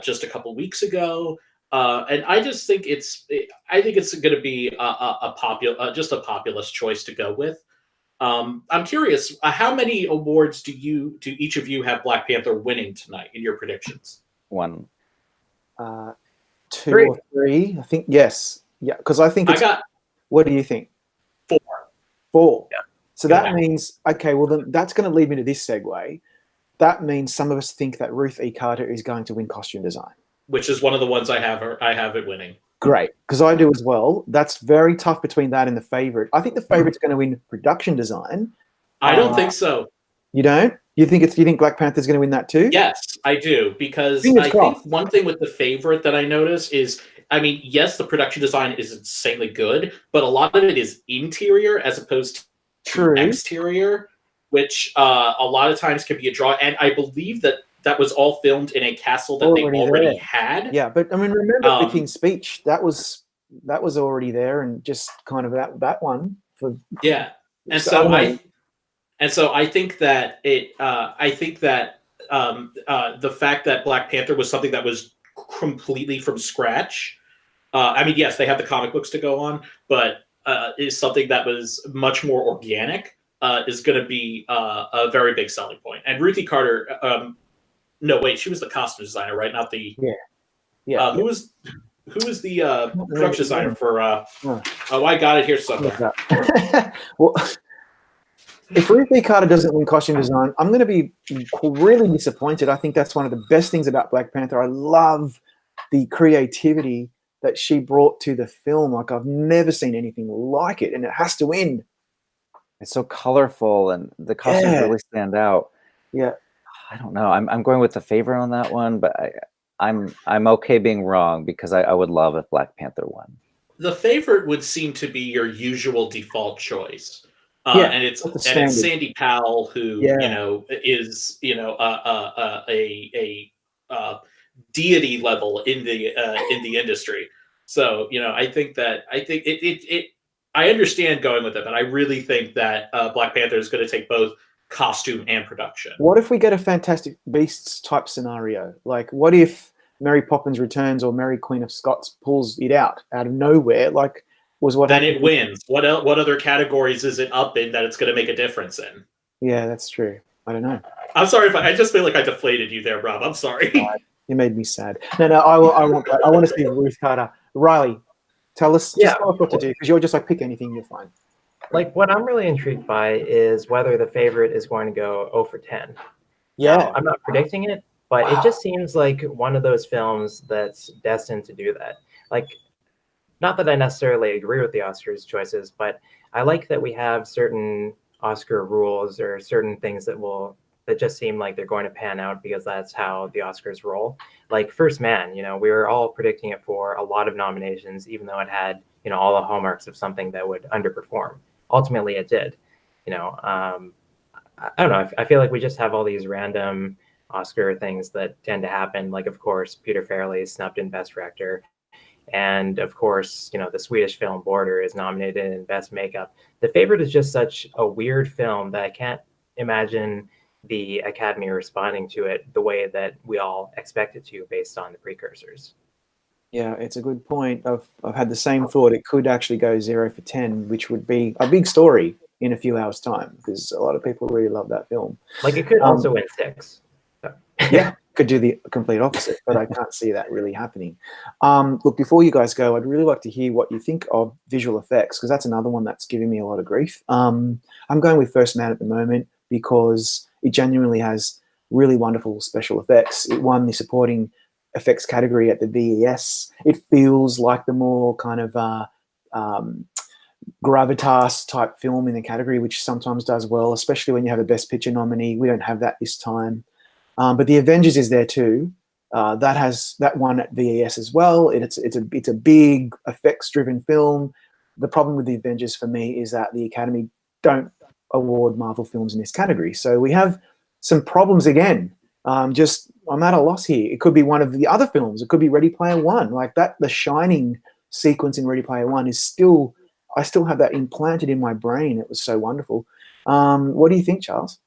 just a couple weeks ago, and I just think it's going to be a populist choice to go with. I'm curious, how many awards do each of you have Black Panther winning tonight in your predictions? 1. 2 or 3, I think. Yes, yeah, because I think what do you think? 4. Yeah. So that means, okay, well then that's going to lead me to this segue. That means some of us think that Ruth E. Carter is going to win costume design, which is one of the ones I have it winning. Great, because I do as well. That's very tough between that and The Favorite. I think The Favorite's going to win production design. I don't think so. You don't? You think Black Panther's going to win that too? Yes, I do, because Fingers I crossed. think one thing with The Favorite that I notice is, I mean, yes, the production design is insanely good, but a lot of it is interior as opposed to exterior, which a lot of times can be a draw. And I believe that was all filmed in a castle that they already had. Yeah, but I mean, remember the King's Speech? That was already there, and just kind of that one for And so I think that the fact that Black Panther was something that was completely from scratch. I mean, yes, they have the comic books to go on, but is something that was much more organic. Is going to be a very big selling point. And Ruthie Carter. No, wait, she was the costume designer, right? Not the Who was the production designer for? Oh, I got it here somewhere. Well, if Ruthie Carter doesn't win costume design, I'm going to be really disappointed. I think that's one of the best things about Black Panther. I love the creativity that she brought to the film. Like, I've never seen anything like it, and it has to win. It's so colorful, and the costumes really stand out. Yeah. I don't know. I'm going with The Favorite on that one, but I'm okay being wrong, because I would love if Black Panther won. The Favorite would seem to be your usual default choice, and it's Sandy Powell, who is a deity level in the industry. So I understand going with it, but I really think that Black Panther is going to take both costume and production. What if we get a Fantastic Beasts type scenario? Like, what if Mary Poppins Returns or Mary Queen of Scots pulls it out of nowhere? Like, then it wins. What other categories is it up in that it's going to make a difference in? Yeah, that's true. I don't know. I'm sorry if I just feel like I deflated you there, Rob. I'm sorry. You made me sad. No, I want to see Ruth Carter. Riley, tell us what to do, because you're just like, pick anything, you're fine. Like, what I'm really intrigued by is whether The Favorite is going to go 0 for 10. Yeah. Now, I'm not predicting it, but it just seems like one of those films that's destined to do that. Like, not that I necessarily agree with the Oscars choices, but I like that we have certain Oscar rules or certain things that just seem like they're going to pan out because that's how the Oscars roll. Like First Man, we were all predicting it for a lot of nominations, even though it had, all the hallmarks of something that would underperform. Ultimately, it did. I don't know. I feel like we just have all these random Oscar things that tend to happen. Like, of course, Peter Farrelly is snubbed in Best Director. And of course, the Swedish film Border is nominated in Best Makeup. The Favorite is just such a weird film that I can't imagine the Academy responding to it the way that we all expect it to based on the precursors. Yeah, it's a good point. I've had the same thought. It could actually go 0 for 10, which would be a big story in a few hours' time, because a lot of people really love that film. Like, it could also win 6. So. Yeah, could do the complete opposite, but I can't see that really happening. Look, before you guys go, I'd really like to hear what you think of visual effects, because that's another one that's giving me a lot of grief. I'm going with First Man at the moment because it genuinely has really wonderful special effects. It won the supporting effects category at the VES. It feels like the more kind of gravitas type film in the category, which sometimes does well, especially when you have a Best Picture nominee. We don't have that this time. But The Avengers is there too. That won at VES as well. It's a big effects-driven film. The problem with The Avengers for me is that the Academy don't award Marvel films in this category. So we have some problems again. I'm at a loss here. It could be one of the other films. It could be Ready Player One. Like that, the Shining sequence in Ready Player One is I still have that implanted in my brain. It was so wonderful. What do you think, Charles?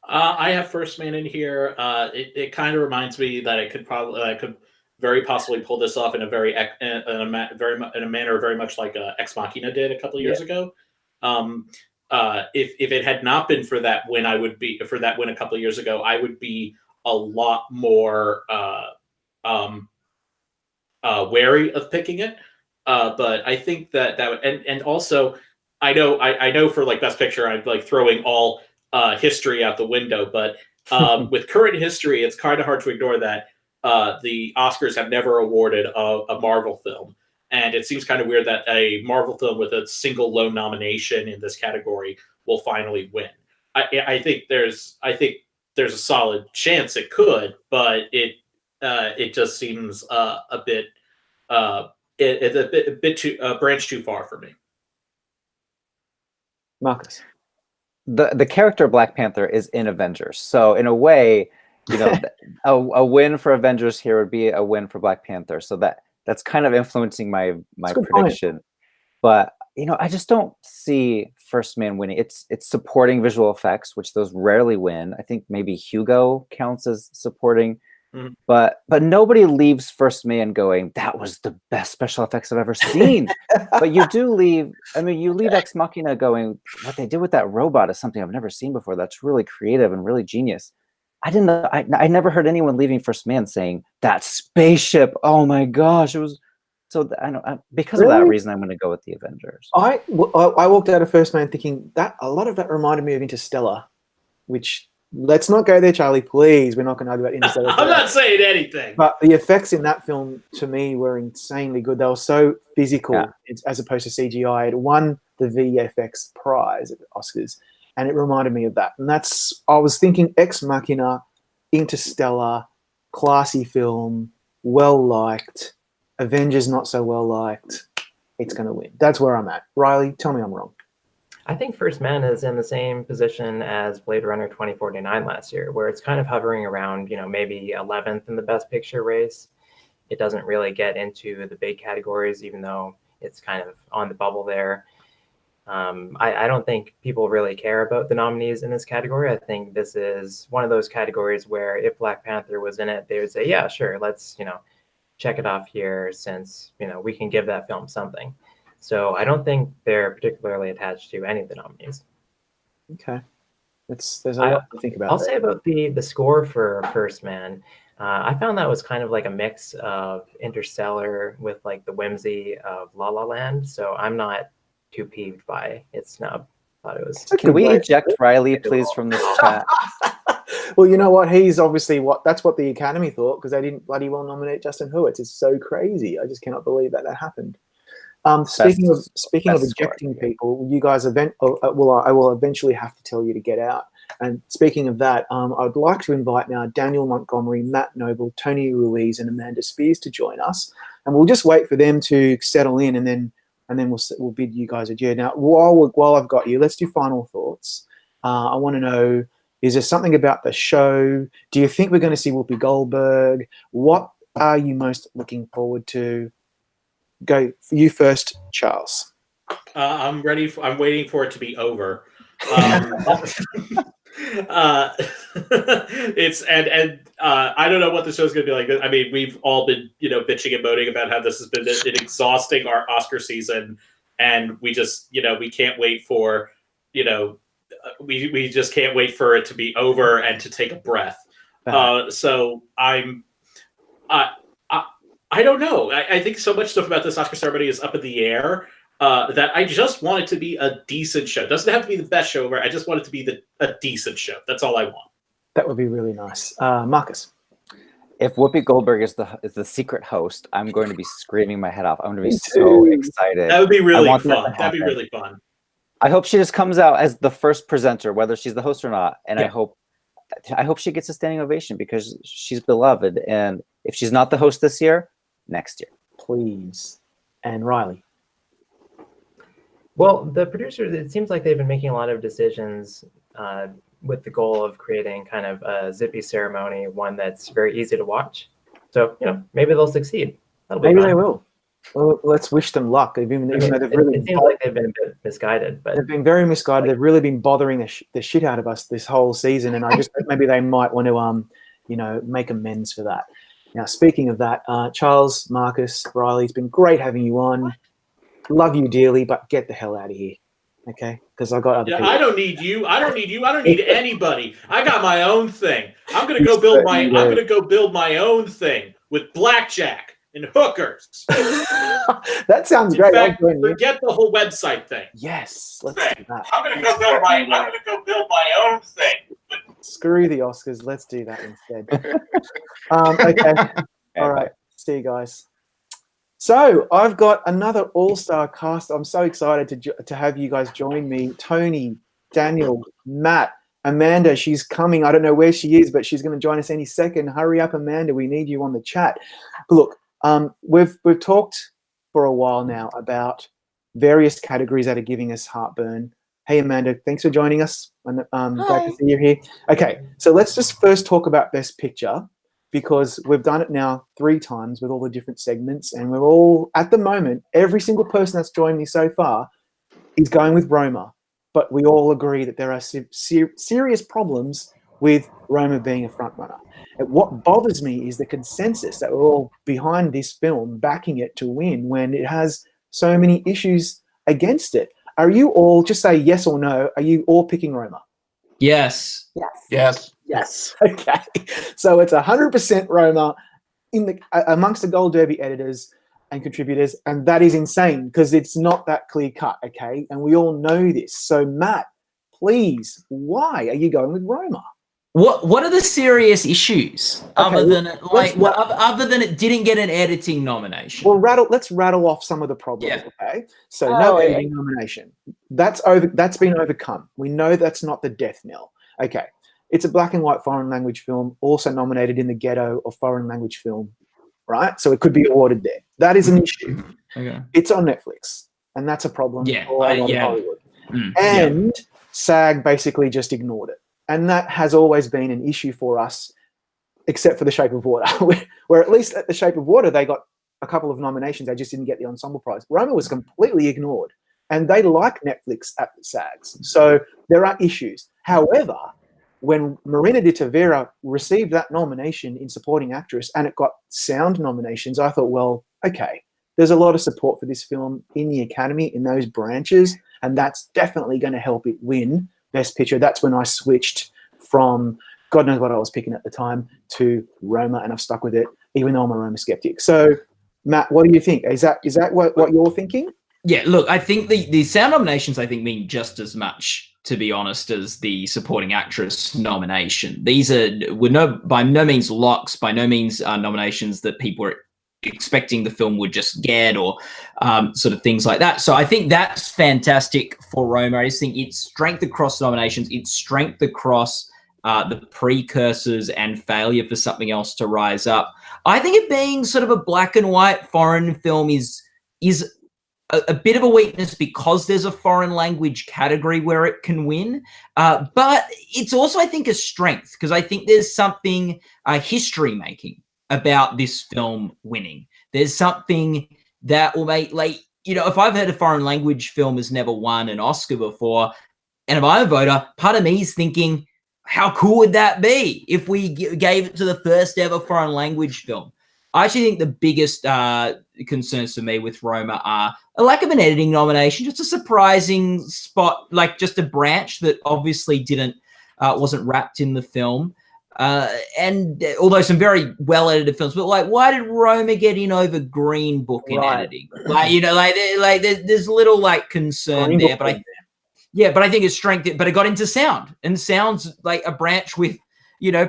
I have First Man in here. It kind of reminds me that I could very possibly pull this off in a manner very much like Ex Machina did a couple of years ago. If it had not been for that win, a couple of years ago, I would be a lot more wary of picking it. But I think that and also I know for like Best Picture, I'm like throwing all history out the window, but with current history, it's kind of hard to ignore that the Oscars have never awarded a Marvel film. And it seems kind of weird that a Marvel film with a single lone nomination in this category will finally win. I think there's a solid chance it could, but it just seems a bit too branch too far for me. Marcus. The character Black Panther is in Avengers, so in a way, you know, a win for Avengers here would be a win for Black Panther. So that's kind of influencing my prediction. Point. But you know, I just don't see First Man winning. It's supporting visual effects, which those rarely win. I think maybe Hugo counts as supporting, but nobody leaves First Man going, that was the best special effects I've ever seen. But you do leave. I mean, you leave Ex Machina going, what they did with that robot is something I've never seen before. That's really creative and really genius. I didn't know. I never heard anyone leaving First Man saying that spaceship. Oh my gosh, it was. So I know because of that reason, I'm going to go with the Avengers. I walked out of First Man thinking that a lot of that reminded me of Interstellar, which let's not go there, Charlie. Please, we're not going to argue about Interstellar. I'm not saying anything. But the effects in that film to me were insanely good. They were so physical as opposed to CGI. It won the VFX prize at the Oscars, and it reminded me of that. And I was thinking Ex Machina, Interstellar, classy film, well liked. Avengers not so well liked. It's going to win. That's where I'm at. Riley, tell me I'm wrong. I think First Man is in the same position as Blade Runner 2049 last year, where it's kind of hovering around, you know, maybe 11th in the Best Picture race. It doesn't really get into the big categories, even though it's kind of on the bubble there. I don't think people really care about the nominees in this category. I think this is one of those categories where if Black Panther was in it, they would say, yeah, sure, let's, you know, check it off here since, you know, we can give that film something. So I don't think they're particularly attached to any of the nominees. Okay. There's a lot to think about. I'll say about the score for First Man. I found that was kind of like a mix of Interstellar with like the whimsy of La La Land. So I'm not too peeved by its snub. Thought it was. Can we eject Riley, please, from this chat? Well, you know what? He's obviously that's what the Academy thought because they didn't bloody well nominate Justin Hurwitz. It's so crazy. I just cannot believe that happened. Speaking of ejecting people, you guys I will eventually have to tell you to get out. And speaking of that, I'd like to invite now Daniel Montgomery, Matt Noble, Tony Ruiz, and Amanda Spears to join us, and we'll just wait for them to settle in, and then we'll bid you guys adieu. Now, while I've got you, let's do final thoughts. I want to know. Is there something about the show? Do you think we're going to see Whoopi Goldberg? What are you most looking forward to? Go for you first, Charles. I'm ready. I'm waiting for it to be over. It's I don't know what the show's going to be like. I mean, we've all been bitching and moaning about how this has been an exhausting our Oscar season, and we just we can't wait for we just can't wait for it to be over and to take a breath. So I don't know. I think so much stuff about this Oscar ceremony is up in the air that I just want it to be a decent show. It doesn't have to be the best show ever. I just want it to be a decent show. That's all I want. That would be really nice. Marcus. If Whoopi Goldberg is the secret host, I'm going to be screaming my head off. I'm going to be so excited. That would be really fun. That'd be really fun. I hope she just comes out as the first presenter, whether she's the host or not. And I hope she gets a standing ovation because she's beloved. And if she's not the host this year, next year. Please. And Riley. Well, the producers, it seems like they've been making a lot of decisions with the goal of creating kind of a zippy ceremony, one that's very easy to watch. So, maybe they'll succeed. Maybe they will. Well, let's wish them luck. It seems like they've been a bit misguided, but they've been very misguided. They've really been bothering the shit out of us this whole season, and I just think maybe they might want to, make amends for that. Now, speaking of that, Charles, Marcus, Riley, it's been great having you on. Love you dearly, but get the hell out of here, okay? Because I got other people. I don't need you. I don't need anybody. I got my own thing. I'm gonna go build my own thing with blackjack and hookers. That sounds great. In fact, forget the whole website thing. Yes, let's do that. I'm gonna go build my own thing with Screw the Oscars. Let's do that instead. Okay. All right. See you guys. So I've got another all-star cast. I'm so excited to have you guys join me. Tony, Daniel, Matt, Amanda. She's coming. I don't know where she is, but she's going to join us any second. Hurry up, Amanda. We need you on the chat. Look, we've talked for a while now about various categories that are giving us heartburn. Hey, Amanda, thanks for joining us. Glad to see you here. Okay, so let's just first talk about Best Picture, because we've done it now 3 times with all the different segments, and we're all, at the moment, every single person that's joined me so far is going with Roma, but we all agree that there are serious problems with Roma being a front runner. And what bothers me is the consensus that we're all behind this film, backing it to win when it has so many issues against it. Are you all, just say yes or no, are you all picking Roma? Yes. Yes. Yes. Okay, so it's 100% Roma amongst the Gold Derby editors and contributors, and that is insane because it's not that clear cut, okay? And we all know this. So Matt, please, why are you going with Roma? What are the serious issues other than it didn't get an editing nomination? Well, let's rattle off some of the problems, okay? So no editing nomination. That's been overcome. We know that's not the death knell. Okay. It's a black and white foreign language film, also nominated in the ghetto of foreign language film, right? So it could be awarded there. That is an issue. Okay. It's on Netflix, and that's a problem for a lot of Hollywood. And SAG basically just ignored it. And that has always been an issue for us, except for The Shape of Water, where at least at The Shape of Water, they got a couple of nominations. They just didn't get the ensemble prize. Roma was completely ignored, and they like Netflix at the SAGs. So there are issues. However, when Marina de Tavira received that nomination in supporting actress and it got sound nominations, I thought, well, okay, there's a lot of support for this film in the Academy in those branches, and that's definitely going to help it win Best Picture. That's when I switched from God knows what I was picking at the time to Roma, and I've stuck with it, even though I'm a Roma skeptic. So, Matt, what do you think? Is that what you're thinking? Yeah, look, I think the sound nominations, I think, mean just as much, to be honest, as the supporting actress nomination. These were by no means locks, by no means nominations that people were expecting the film would just get, or sort of things like that. So I think that's fantastic for Roma. I just think it's strength across nominations, it's strength across the precursors and failure for something else to rise up. I think it being sort of a black and white foreign film is a bit of a weakness because there's a foreign language category where it can win. But it's also, I think, a strength, because I think there's something history making about this film winning. There's something that will make, like, you know, if I've heard a foreign language film has never won an Oscar before, and if I'm a voter, part of me is thinking, how cool would that be if we gave it to the first ever foreign language film? I actually think the biggest concerns for me with Roma are a lack of an editing nomination, just a surprising spot, like just a branch that obviously wasn't wrapped in the film. And although some very well edited films, but like, why did Roma get in over Green Book in editing? Like, you know, like there's little like concern there, but I think it's strength. But it got into sound, and sounds like a branch with, you know,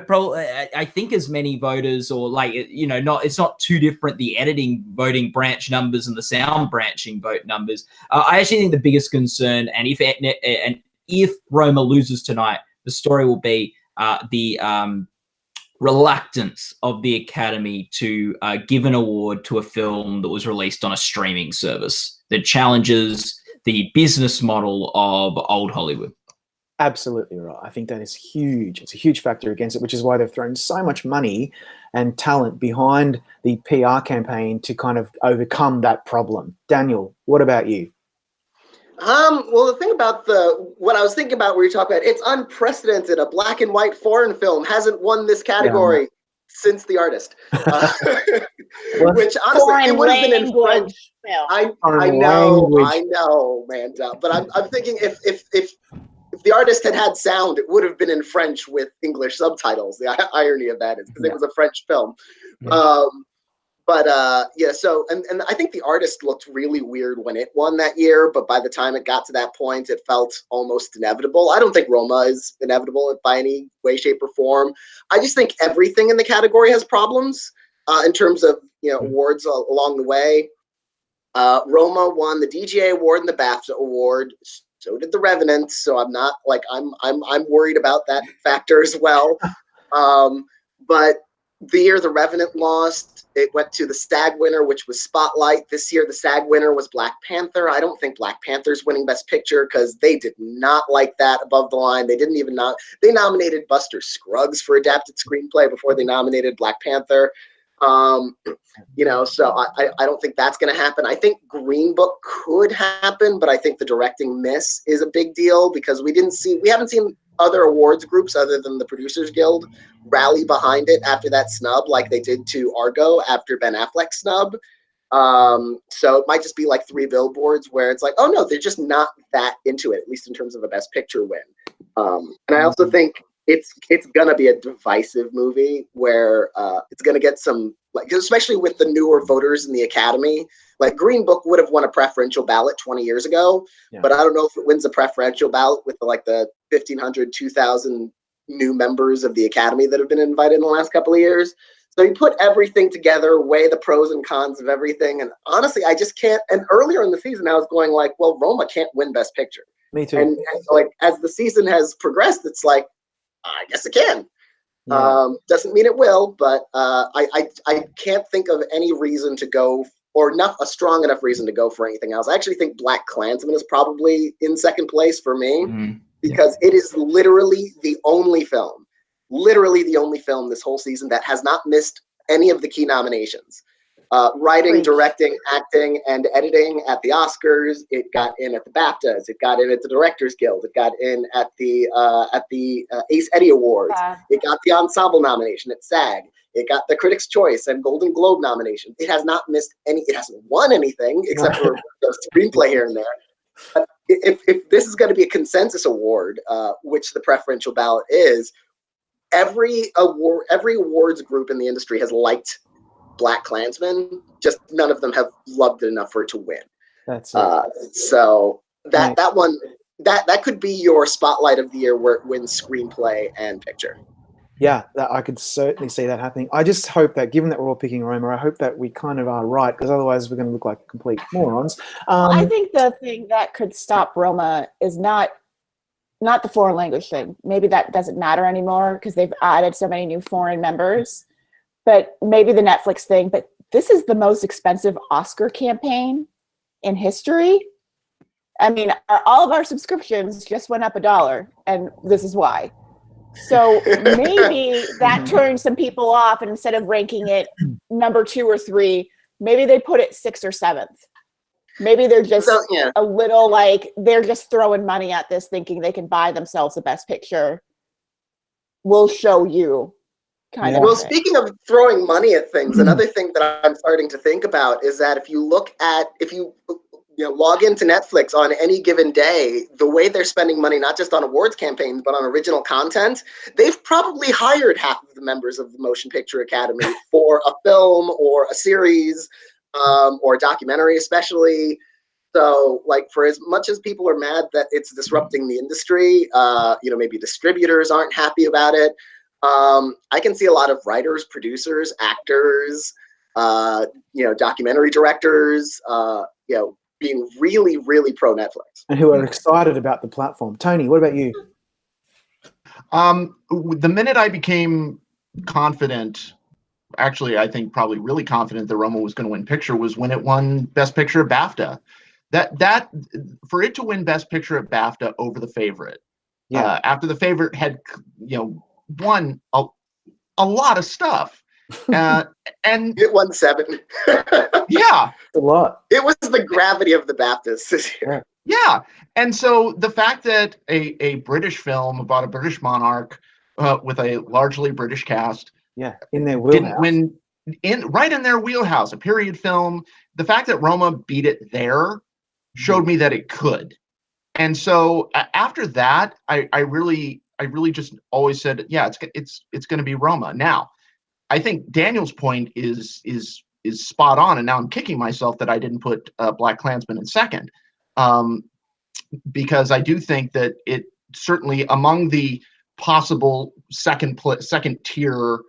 I think as many voters, or like, you know, it's not too different, the editing voting branch numbers and the sound branching vote numbers. I actually think the biggest concern, and if Roma loses tonight, the story will be the reluctance of the Academy to give an award to a film that was released on a streaming service that challenges the business model of old Hollywood. Absolutely right. I think that is huge. It's a huge factor against it, which is why they've thrown so much money and talent behind the PR campaign to kind of overcome that problem. Daniel, what about you? Well, the thing about what I was thinking about where you talk about, it's unprecedented. A black and white foreign film hasn't won this category since The Artist. Which honestly, it would have been in French. I know, man. But I'm thinking if The Artist had sound, it would have been in French with English subtitles. The irony of that is because it was a French film. But yeah, so and I think The Artist looked really weird when it won that year, but by the time it got to that point, it felt almost inevitable. I don't think Roma is inevitable by any way, shape, or form. I just think everything in the category has problems in terms of awards along the way. Roma won the DGA award and the BAFTA award. So did The Revenant. So I'm not like I'm worried about that factor as well. But the year The Revenant lost, it went to the SAG winner, which was Spotlight. This year, the SAG winner was Black Panther. I don't think Black Panther's winning Best Picture because they did not like that above the line. They didn't even they nominated Buster Scruggs for adapted screenplay before they nominated Black Panther. So I don't think that's going to happen. I think Green Book could happen, but I think the directing miss is a big deal because we haven't seen other awards groups other than the Producers Guild rally behind it after that snub, like they did to Argo after Ben Affleck's snub. So it might just be like 3 billboards where it's like, oh no, they're just not that into it, at least in terms of a Best Picture win. And I also think it's gonna be a divisive movie where it's gonna get some, like, especially with the newer voters in the Academy. Like Green Book would have won a preferential ballot 20 years ago, but I don't know if it wins a preferential ballot with the 1,500, 2,000 new members of the Academy that have been invited in the last couple of years. So you put everything together, weigh the pros and cons of everything, and honestly, I just can't. And earlier in the season, I was going like, well, Roma can't win Best Picture. Me too. And like as the season has progressed, it's like, I guess it can. Yeah. Doesn't mean it will, but I can't think of any reason to go, or not a strong enough reason to go for anything else. I actually think Black Klansman is probably in second place for me because it is literally the only film this whole season that has not missed any of the key nominations. Writing, directing, acting, and editing at the Oscars. It got in at the BAFTAs. It got in at the Directors Guild. It got in at the Ace Eddie Awards. It got the Ensemble nomination at SAG. It got the Critics' Choice and Golden Globe nomination. It has not missed any. It hasn't won anything except for a screenplay here and there. But if this is going to be a consensus award, which the preferential ballot is, every awards group in the industry has liked Black Klansman, just none of them have loved it enough for it to win. That's so that one that could be your spotlight of the year where it wins screenplay and picture. Yeah, I could certainly see that happening. I just hope that, given that we're all picking Roma, I hope that we kind of are right, because otherwise we're going to look like complete morons. I think the thing that could stop Roma is not the foreign language thing. Maybe that doesn't matter anymore because they've added so many new foreign members. But maybe the Netflix thing. But this is the most expensive Oscar campaign in history. I mean, all of our subscriptions just went up $1, and this is why. So maybe that turns some people off, and instead of ranking it number 2 or 3, maybe they put it 6th or 7th. Maybe they're just a little like, they're just throwing money at this thinking they can buy themselves a Best Picture. We'll show you. Kind of. Well, speaking of throwing money at things, another thing that I'm starting to think about is that if you log into Netflix on any given day, the way they're spending money, not just on awards campaigns, but on original content, they've probably hired half of the members of the Motion Picture Academy for a film or a series or a documentary, especially. So, like, for as much as people are mad that it's disrupting the industry, maybe distributors aren't happy about it. I can see a lot of writers, producers, actors, documentary directors, being really, really pro Netflix. And who are excited about the platform. Tony, what about you? The minute I became confident, actually, I think probably really confident that Roma was going to win picture was when it won Best Picture at BAFTA. That for it to win Best Picture at BAFTA over The Favorite, after The Favorite had, won a lot of stuff, and it won 7. Yeah, a lot. It was the gravity of the BAFTAs this year. Yeah, and so the fact that a British film about a British monarch with a largely British cast, in their wheelhouse, right in their wheelhouse, a period film. The fact that Roma beat it there showed me that it could, and so after that, I really just always said, it's going to be Roma. Now, I think Daniel's point is spot on, and now I'm kicking myself that I didn't put Black Klansman in second, because I do think that it certainly among the possible second tier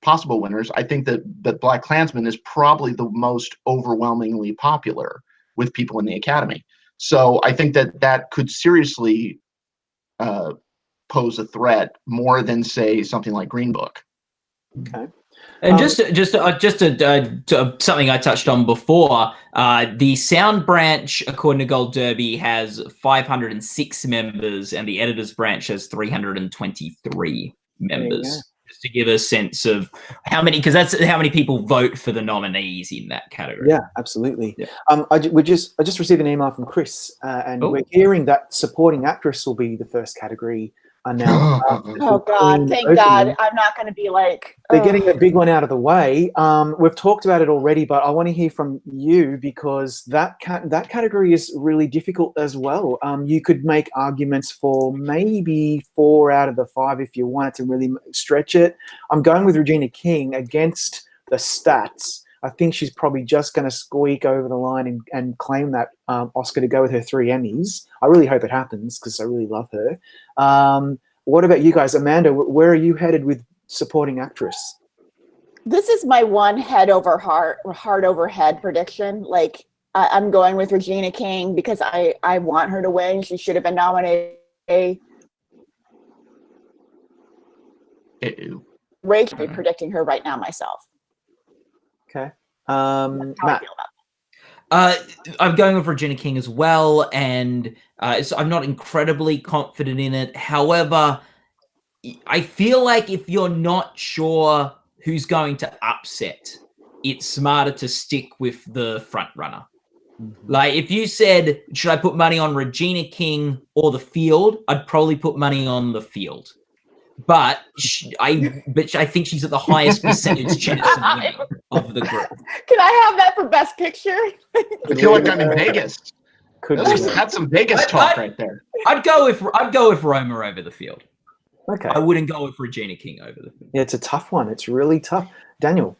possible winners, I think that Black Klansman is probably the most overwhelmingly popular with people in the Academy. So I think that could seriously pose a threat more than, say, something like Green Book. Okay. And just something I touched on before, the sound branch, according to Gold Derby, has 506 members, and the editors branch has 323 members. Just to give a sense of how many, because that's how many people vote for the nominees in that category. Yeah, absolutely. Yeah. I just received an email from Chris, and we're hearing that supporting actress will be the first category announced. Oh God, thank God. I'm not going to be like... They're getting a big one out of the way. We've talked about it already, but I want to hear from you, because that category is really difficult as well. You could make arguments for maybe 4 out of the 5 if you wanted to really stretch it. I'm going with Regina King against the stats. I think she's probably just going to squeak over the line and claim that Oscar to go with her 3 Emmys. I really hope it happens, because I really love her. What about you guys? Amanda, where are you headed with supporting actress? This is my one head over heart over head prediction. Like, I'm going with Regina King because I want her to win. She should have been nominated. Rachel, predicting her right now myself. Okay. Matt. I'm going with Regina King as well, and I'm not incredibly confident in it. However, I feel like if you're not sure who's going to upset, it's smarter to stick with the front runner. Like, if you said, should I put money on Regina King or the field, I'd probably put money on the field. But I think she's at the highest percentage chance of winning of the group. Can I have that for Best Picture? I feel like I'm in Vegas. That's some Vegas talk right there. I'd go with Roma over the field. Okay. I wouldn't go with Regina King over the field. Yeah, it's a tough one. It's really tough. Daniel.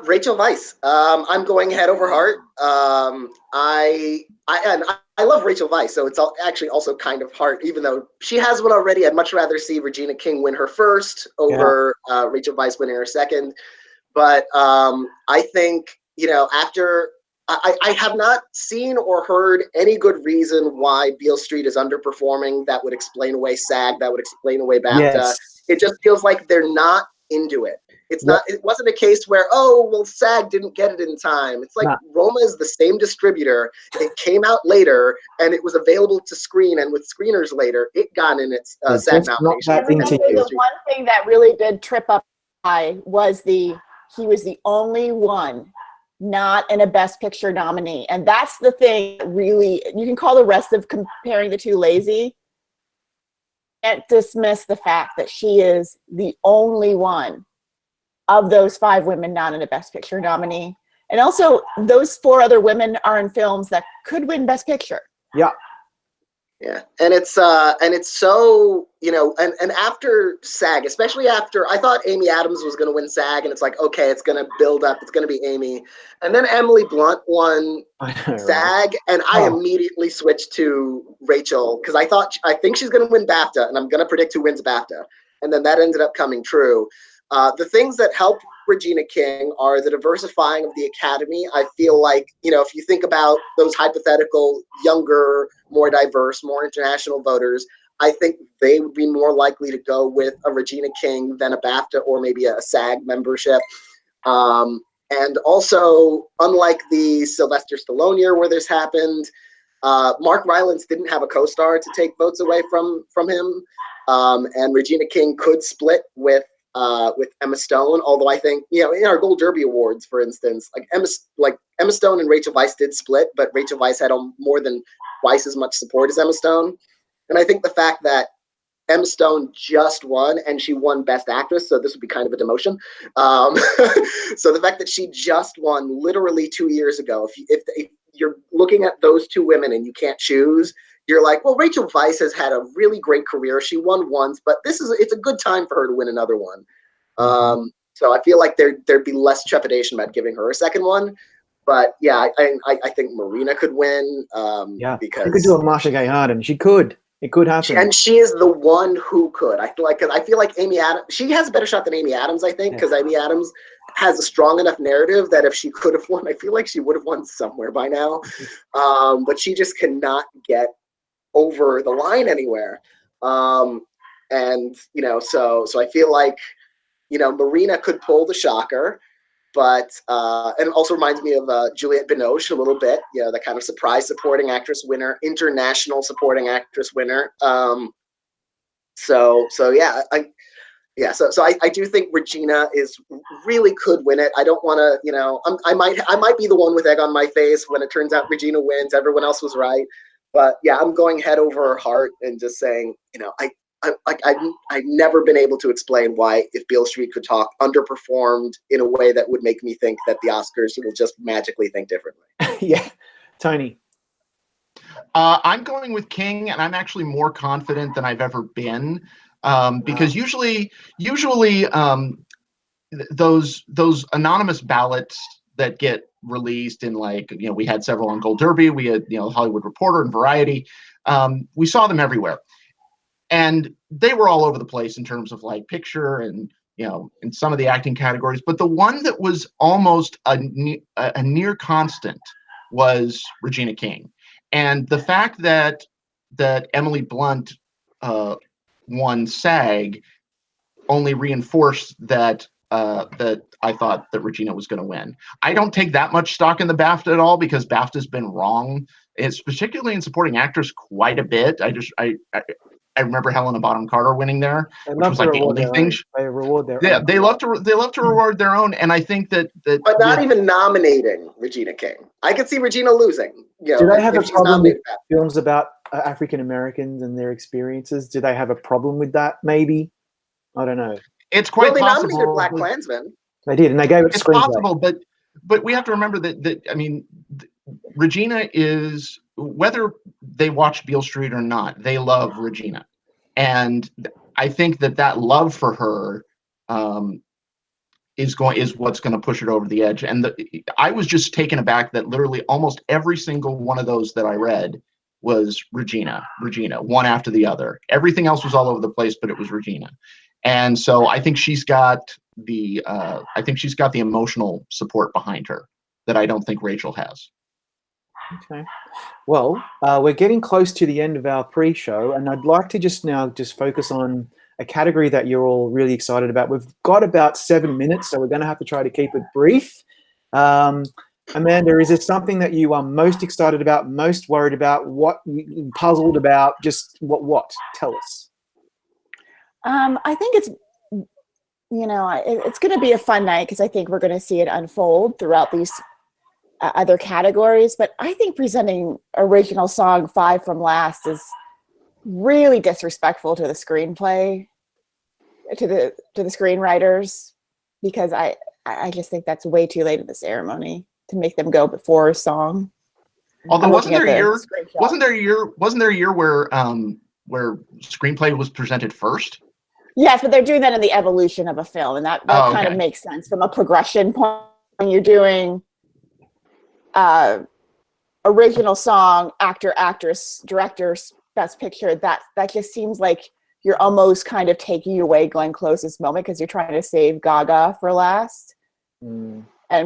Rachel Weisz. I'm going head over heart. I love Rachel Weisz, so it's actually also kind of hard, even though she has one already. I'd much rather see Regina King win her first over Rachel Weisz winning her second. But I think, after I have not seen or heard any good reason why Beale Street is underperforming that would explain away SAG, that would explain away BAFTA. Yes. It just feels like they're not into it. It's not. It wasn't a case where, SAG didn't get it in time. It's like Roma is the same distributor. It came out later, and it was available to screen. And with screeners later, it got in its SAG nomination. The one thing that really did trip up was he was the only one not in a Best Picture nominee, and that's the thing. Really, you can call the rest of comparing the two lazy. Can't dismiss the fact that she is the only one of those 5 women not in a Best Picture nominee. And also, those 4 other women are in films that could win Best Picture. Yeah. Yeah, and it's so, and after SAG, especially after, I thought Amy Adams was going to win SAG, and it's like, okay, it's going to build up, it's going to be Amy. And then Emily Blunt won SAG, and I immediately switched to Rachel, because I think she's going to win BAFTA, and I'm going to predict who wins BAFTA. And then that ended up coming true. The things that help Regina King are the diversifying of the Academy. I feel like, if you think about those hypothetical, younger, more diverse, more international voters, I think they would be more likely to go with a Regina King than a BAFTA or maybe a SAG membership. And also, unlike the Sylvester Stallone year where this happened, Mark Rylance didn't have a co-star to take votes away from him. And Regina King could split with Emma Stone, although I think, in our Gold Derby Awards, for instance, Emma Stone and Rachel Weisz did split, but Rachel Weisz had more than twice as much support as Emma Stone. And I think the fact that Emma Stone just won, and she won Best Actress, so this would be kind of a demotion. So the fact that she just won literally 2 years ago, if you're looking at those 2 women and you can't choose, you're like, well, Rachel Weisz has had a really great career. She won once, but it's a good time for her to win another one. So I feel like there'd be less trepidation about giving her a second one. But yeah, I think Marina could win. Because she could do a Marcia Gay Harden. She could. It could happen. And she is the one who could. I feel like Amy Adams. She has a better shot than Amy Adams, I think, because Amy Adams has a strong enough narrative that if she could have won, I feel like she would have won somewhere by now. But she just cannot get over the line anywhere. And so I feel like Marina could pull the shocker. But and it also reminds me of Juliette Binoche a little bit, the kind of surprise supporting actress winner, international supporting actress winner. So I do think Regina really could win it. I don't want to, I might be the one with egg on my face when it turns out Regina wins. Everyone else was right, but yeah, I'm going head over heart and just saying, I've never been able to explain why If Beale Street Could Talk underperformed in a way that would make me think that the Oscars will just magically think differently. Yeah. Tony. I'm going with King, and I'm actually more confident than I've ever been, because usually those anonymous ballots that get released in, like, we had several on Gold Derby, we had Hollywood Reporter and Variety, we saw them everywhere. And they were all over the place in terms of like picture and, in some of the acting categories. But the one that was almost a near constant was Regina King. And the fact that Emily Blunt won SAG only reinforced that I thought that Regina was going to win. I don't take that much stock in the BAFTA at all, because BAFTA's been wrong. It's particularly in supporting actors quite a bit. I remember Helena Bonham Carter winning there, which was like the only thing. They reward their own. Yeah, they love to reward their own, and I think that. But not even nominating Regina King. I could see Regina losing. Do they have a problem with films about African Americans and their experiences? Do they have a problem with that? Maybe, I don't know. It's quite possible. They nominated Black Klansman. They did, and they gave it. It's possible, but we have to remember that I mean, Regina is, whether they watch Beale Street or not, they love Regina. And I think that love for her is what's going to push it over the edge. And I was just taken aback that literally almost every single one of those that I read was Regina, one after the other. Everything else was all over the place, but it was Regina. And so I think she's got the emotional support behind her that I don't think Rachel has. Okay. Well, we're getting close to the end of our pre-show, and I'd like to just focus on a category that you're all really excited about. We've got about 7 minutes, so we're going to have to try to keep it brief. Amanda, is there something that you are most excited about, most worried about, puzzled about? Just what? Tell us. I think it's, it's going to be a fun night, because I think we're going to see it unfold throughout these other categories. But I think presenting original song 5 from last is really disrespectful to the screenplay, to the screenwriters, because I just think that's way too late in the ceremony to make them go before a song. Although wasn't there a year where screenplay was presented first? Yes, but they're doing that in the evolution of a film, and that kind of makes sense from a progression point. When you're doing original song, actor, actress, director, best picture, that just seems like you're almost kind of taking away Glenn Close's moment, because you're trying to save Gaga for last. And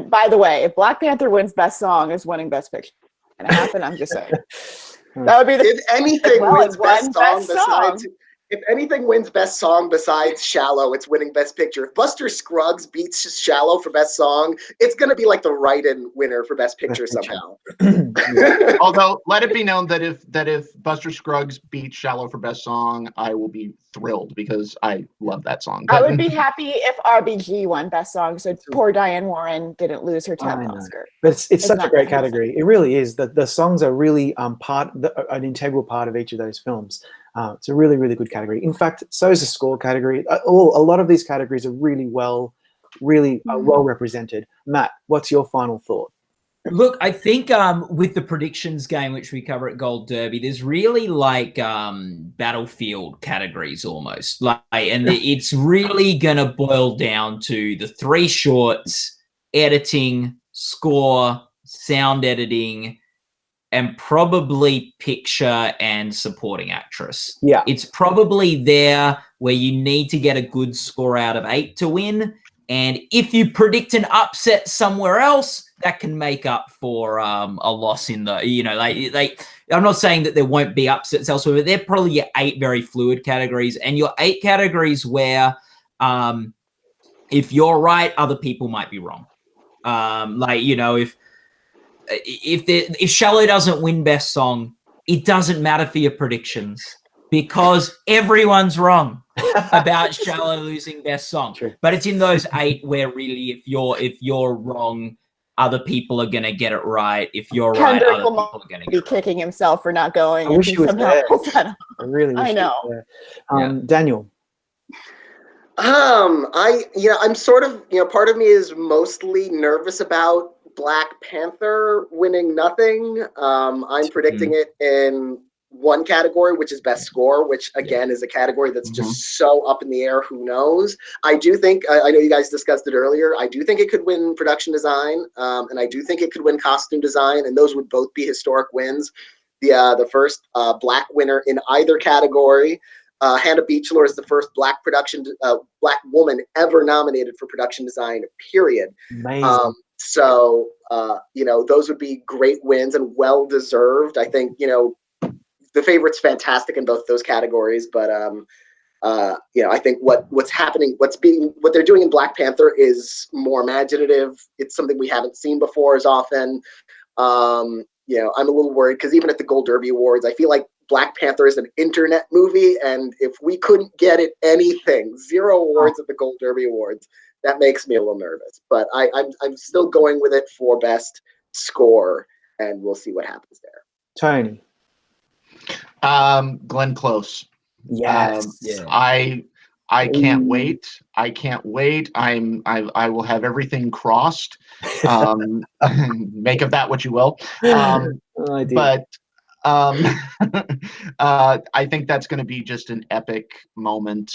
by the way, if Black Panther wins best song, is winning best picture. Can it happen? I'm just saying. That would be if anything wins best song besides. If anything wins best song besides Shallow, it's winning best picture. If Buster Scruggs beats Shallow for best song, it's going to be like the write-in winner for best picture somehow. Although, let it be known that if Buster Scruggs beats Shallow for best song, I will be thrilled, because I love that song. I would be happy if RBG won best song, so poor Diane Warren didn't lose her 10th Oscar. But it's such a great category. It really is. The songs are really an integral part of each of those films. It's a really, really good category. In fact, so is the score category. A lot of these categories are really well represented. Matt, what's your final thought? Look, I think with the predictions game, which we cover at Gold Derby, there's really like battlefield categories almost. It's really gonna boil down to the 3 shorts, editing, score, sound editing, and probably picture and supporting actress. Yeah. It's probably there where you need to get a good score out of 8 to win. And if you predict an upset somewhere else, that can make up for a loss in the, I'm not saying that there won't be upsets elsewhere, but they're probably your 8 very fluid categories, and your 8 categories where if you're right, other people might be wrong. If Shallow doesn't win Best Song, it doesn't matter for your predictions because everyone's wrong about Shallow losing Best Song. True. But it's in those 8 where really, if you're wrong, other people are gonna get it right. If you're Kendrick right, other people are gonna be get it kicking himself for not going. I wish he was there. I really wish know. he was there. Daniel. I'm sort of, part of me is mostly nervous about Black Panther winning nothing. I'm predicting it in one category, which is Best Score, which again is a category that's just so up in the air. Who knows? I do think, I know you guys discussed it earlier, I do think it could win production design, and I do think it could win costume design, and those would both be historic wins. The first Black winner in either category. Hannah Beachler is the first Black woman ever nominated for production design, period. Amazing. Those would be great wins and well-deserved. I think, the favorite's fantastic in both those categories, but I think what they're doing in Black Panther is more imaginative. It's something we haven't seen before as often. I'm a little worried because even at the Gold Derby Awards, I feel like Black Panther is an internet movie, and if we couldn't get it anything, 0 awards at the Gold Derby Awards, that makes me a little nervous. But I'm still going with it for Best Score, and we'll see what happens there. Tony. Glenn Close. Yes. I can't wait. I can't wait. I will have everything crossed. Make of that what you will. But I think that's going to be just an epic moment.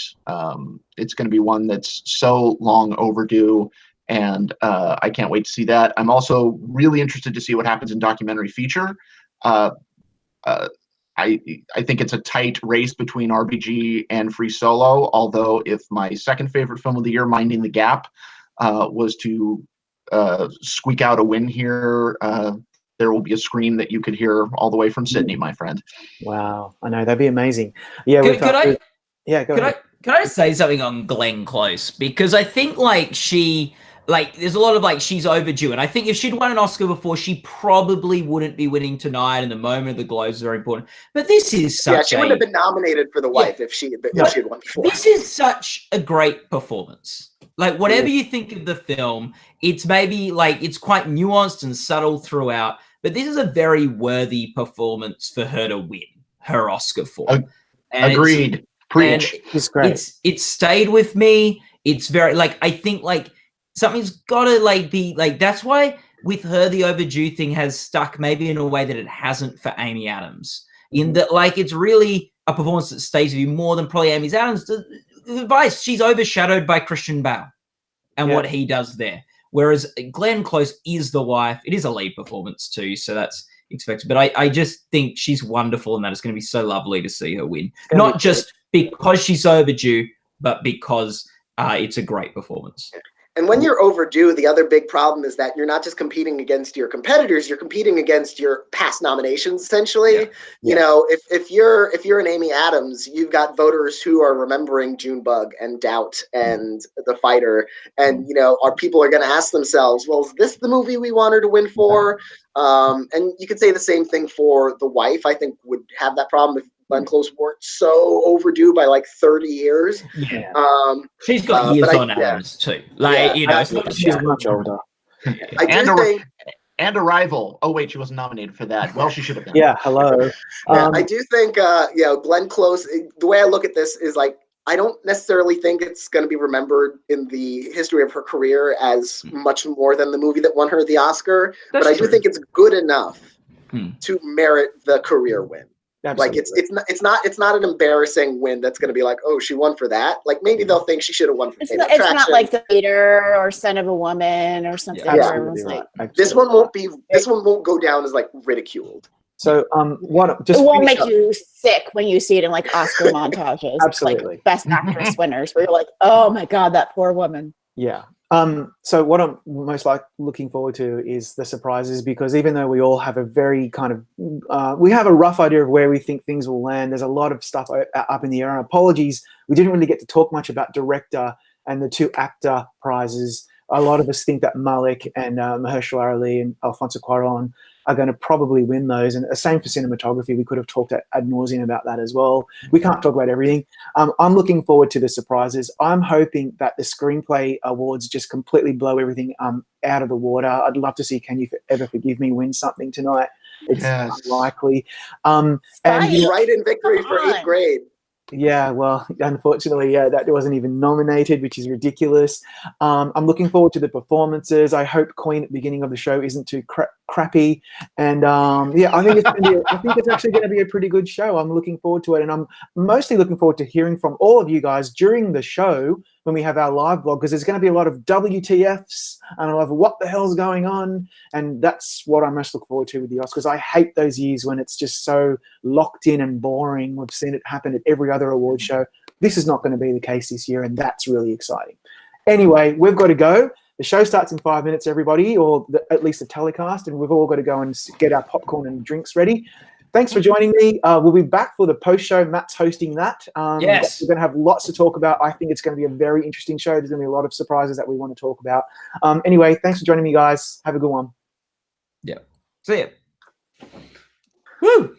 It's going to be one that's so long overdue, and I can't wait to see that. I'm also really interested to see what happens in documentary feature. I think it's a tight race between RBG and Free Solo, although if my second favorite film of the year, Minding the Gap, was to squeak out a win here, there will be a scream that you could hear all the way from Sydney, my friend. Wow. I know, that'd be amazing. Yeah. Could I say something on Glenn Close? Because I think there's a lot of she's overdue, and I think if she'd won an Oscar before, she probably wouldn't be winning tonight. And the moment of the Globes is very important. But this is she wouldn't have been nominated for the wife if she had won before. This is such a great performance. Whatever you think of the film, it's maybe it's quite nuanced and subtle throughout. But this is a very worthy performance for her to win her Oscar for. Agreed. Preach. It's great. It's stayed with me. It's very I think something's got to be that's why with her the overdue thing has stuck maybe in a way that it hasn't for Amy Adams, in that it's really a performance that stays with you more than probably Amy Adams. The Vice, she's overshadowed by Christian Bale and what he does there, whereas Glenn Close is the wife. It is a lead performance too, so that's expected, but I just think she's wonderful, and that it's going to be so lovely to see her win, not just because she's overdue, but because it's a great performance. And when you're overdue, the other big problem is that you're not just competing against your competitors, you're competing against your past nominations, essentially. If you're an Amy Adams, you've got voters who are remembering Junebug and Doubt and The Fighter. And, people are going to ask themselves, well, is this the movie we want her to win for? And you could say the same thing for The Wife. I think would have that problem if Glenn Close weren't so overdue by 30 years. Yeah. She's got years on Adams too. She's much older. I do think. And Arrival. Oh wait, she wasn't nominated for that. Well, she should have been. Yeah. Hello. I do think. Glenn Close. The way I look at this is I don't necessarily think it's going to be remembered in the history of her career as much more than the movie that won her the Oscar. That's but I do true. think it's good enough to merit the career win. Absolutely. Like it's not an embarrassing win that's going to be like, oh, she won for that. Like maybe they'll think she should have won for It's Fate not, of it's not Attraction. like The Leader or Son of a Woman or something where everyone's like, This one won't go down as like ridiculed. So what just it won't finish make up. you sick when you see it in like Oscar montages. Absolutely. Like Best Actress winners where you're like, oh my God, that poor woman. Yeah. So what I'm most looking forward to is the surprises, because even though we all have a very kind of, we have a rough idea of where we think things will land, there's a lot of stuff up in the air. And apologies, we didn't really get to talk much about director and the 2 actor prizes. A lot of us think that Malik and Mahershala Ali and Alfonso Cuarón are going to probably win those. And the same for cinematography. We could have talked ad nauseum about that as well. We can't talk about everything. I'm looking forward to the surprises. I'm hoping that the screenplay awards just completely blow everything out of the water. I'd love to see Can You Ever Forgive Me win something tonight. It's unlikely. And Right in victory for 8th grade. Yeah, well, unfortunately, that wasn't even nominated, which is ridiculous. I'm looking forward to the performances. I hope Queen at the beginning of the show isn't too crappy. And I think it's actually going to be a pretty good show. I'm looking forward to it, and I'm mostly looking forward to hearing from all of you guys during the show when we have our live vlog, because there's going to be a lot of WTFs and a lot of what the hell's going on, and that's what I most look forward to with the Oscars. I hate those years when it's just so locked in and boring. We've seen it happen at every other award show. This is not going to be the case this year, and that's really exciting. Anyway, we've got to go. The show starts in 5 minutes, everybody, or at least the telecast, and we've all got to go and get our popcorn and drinks ready. Thanks for joining me. We'll be back for the post show. Matt's hosting that. Yes. We're going to have lots to talk about. I think it's going to be a very interesting show. There's going to be a lot of surprises that we want to talk about. Anyway, thanks for joining me, guys. Have a good one. Yeah. See ya. Woo!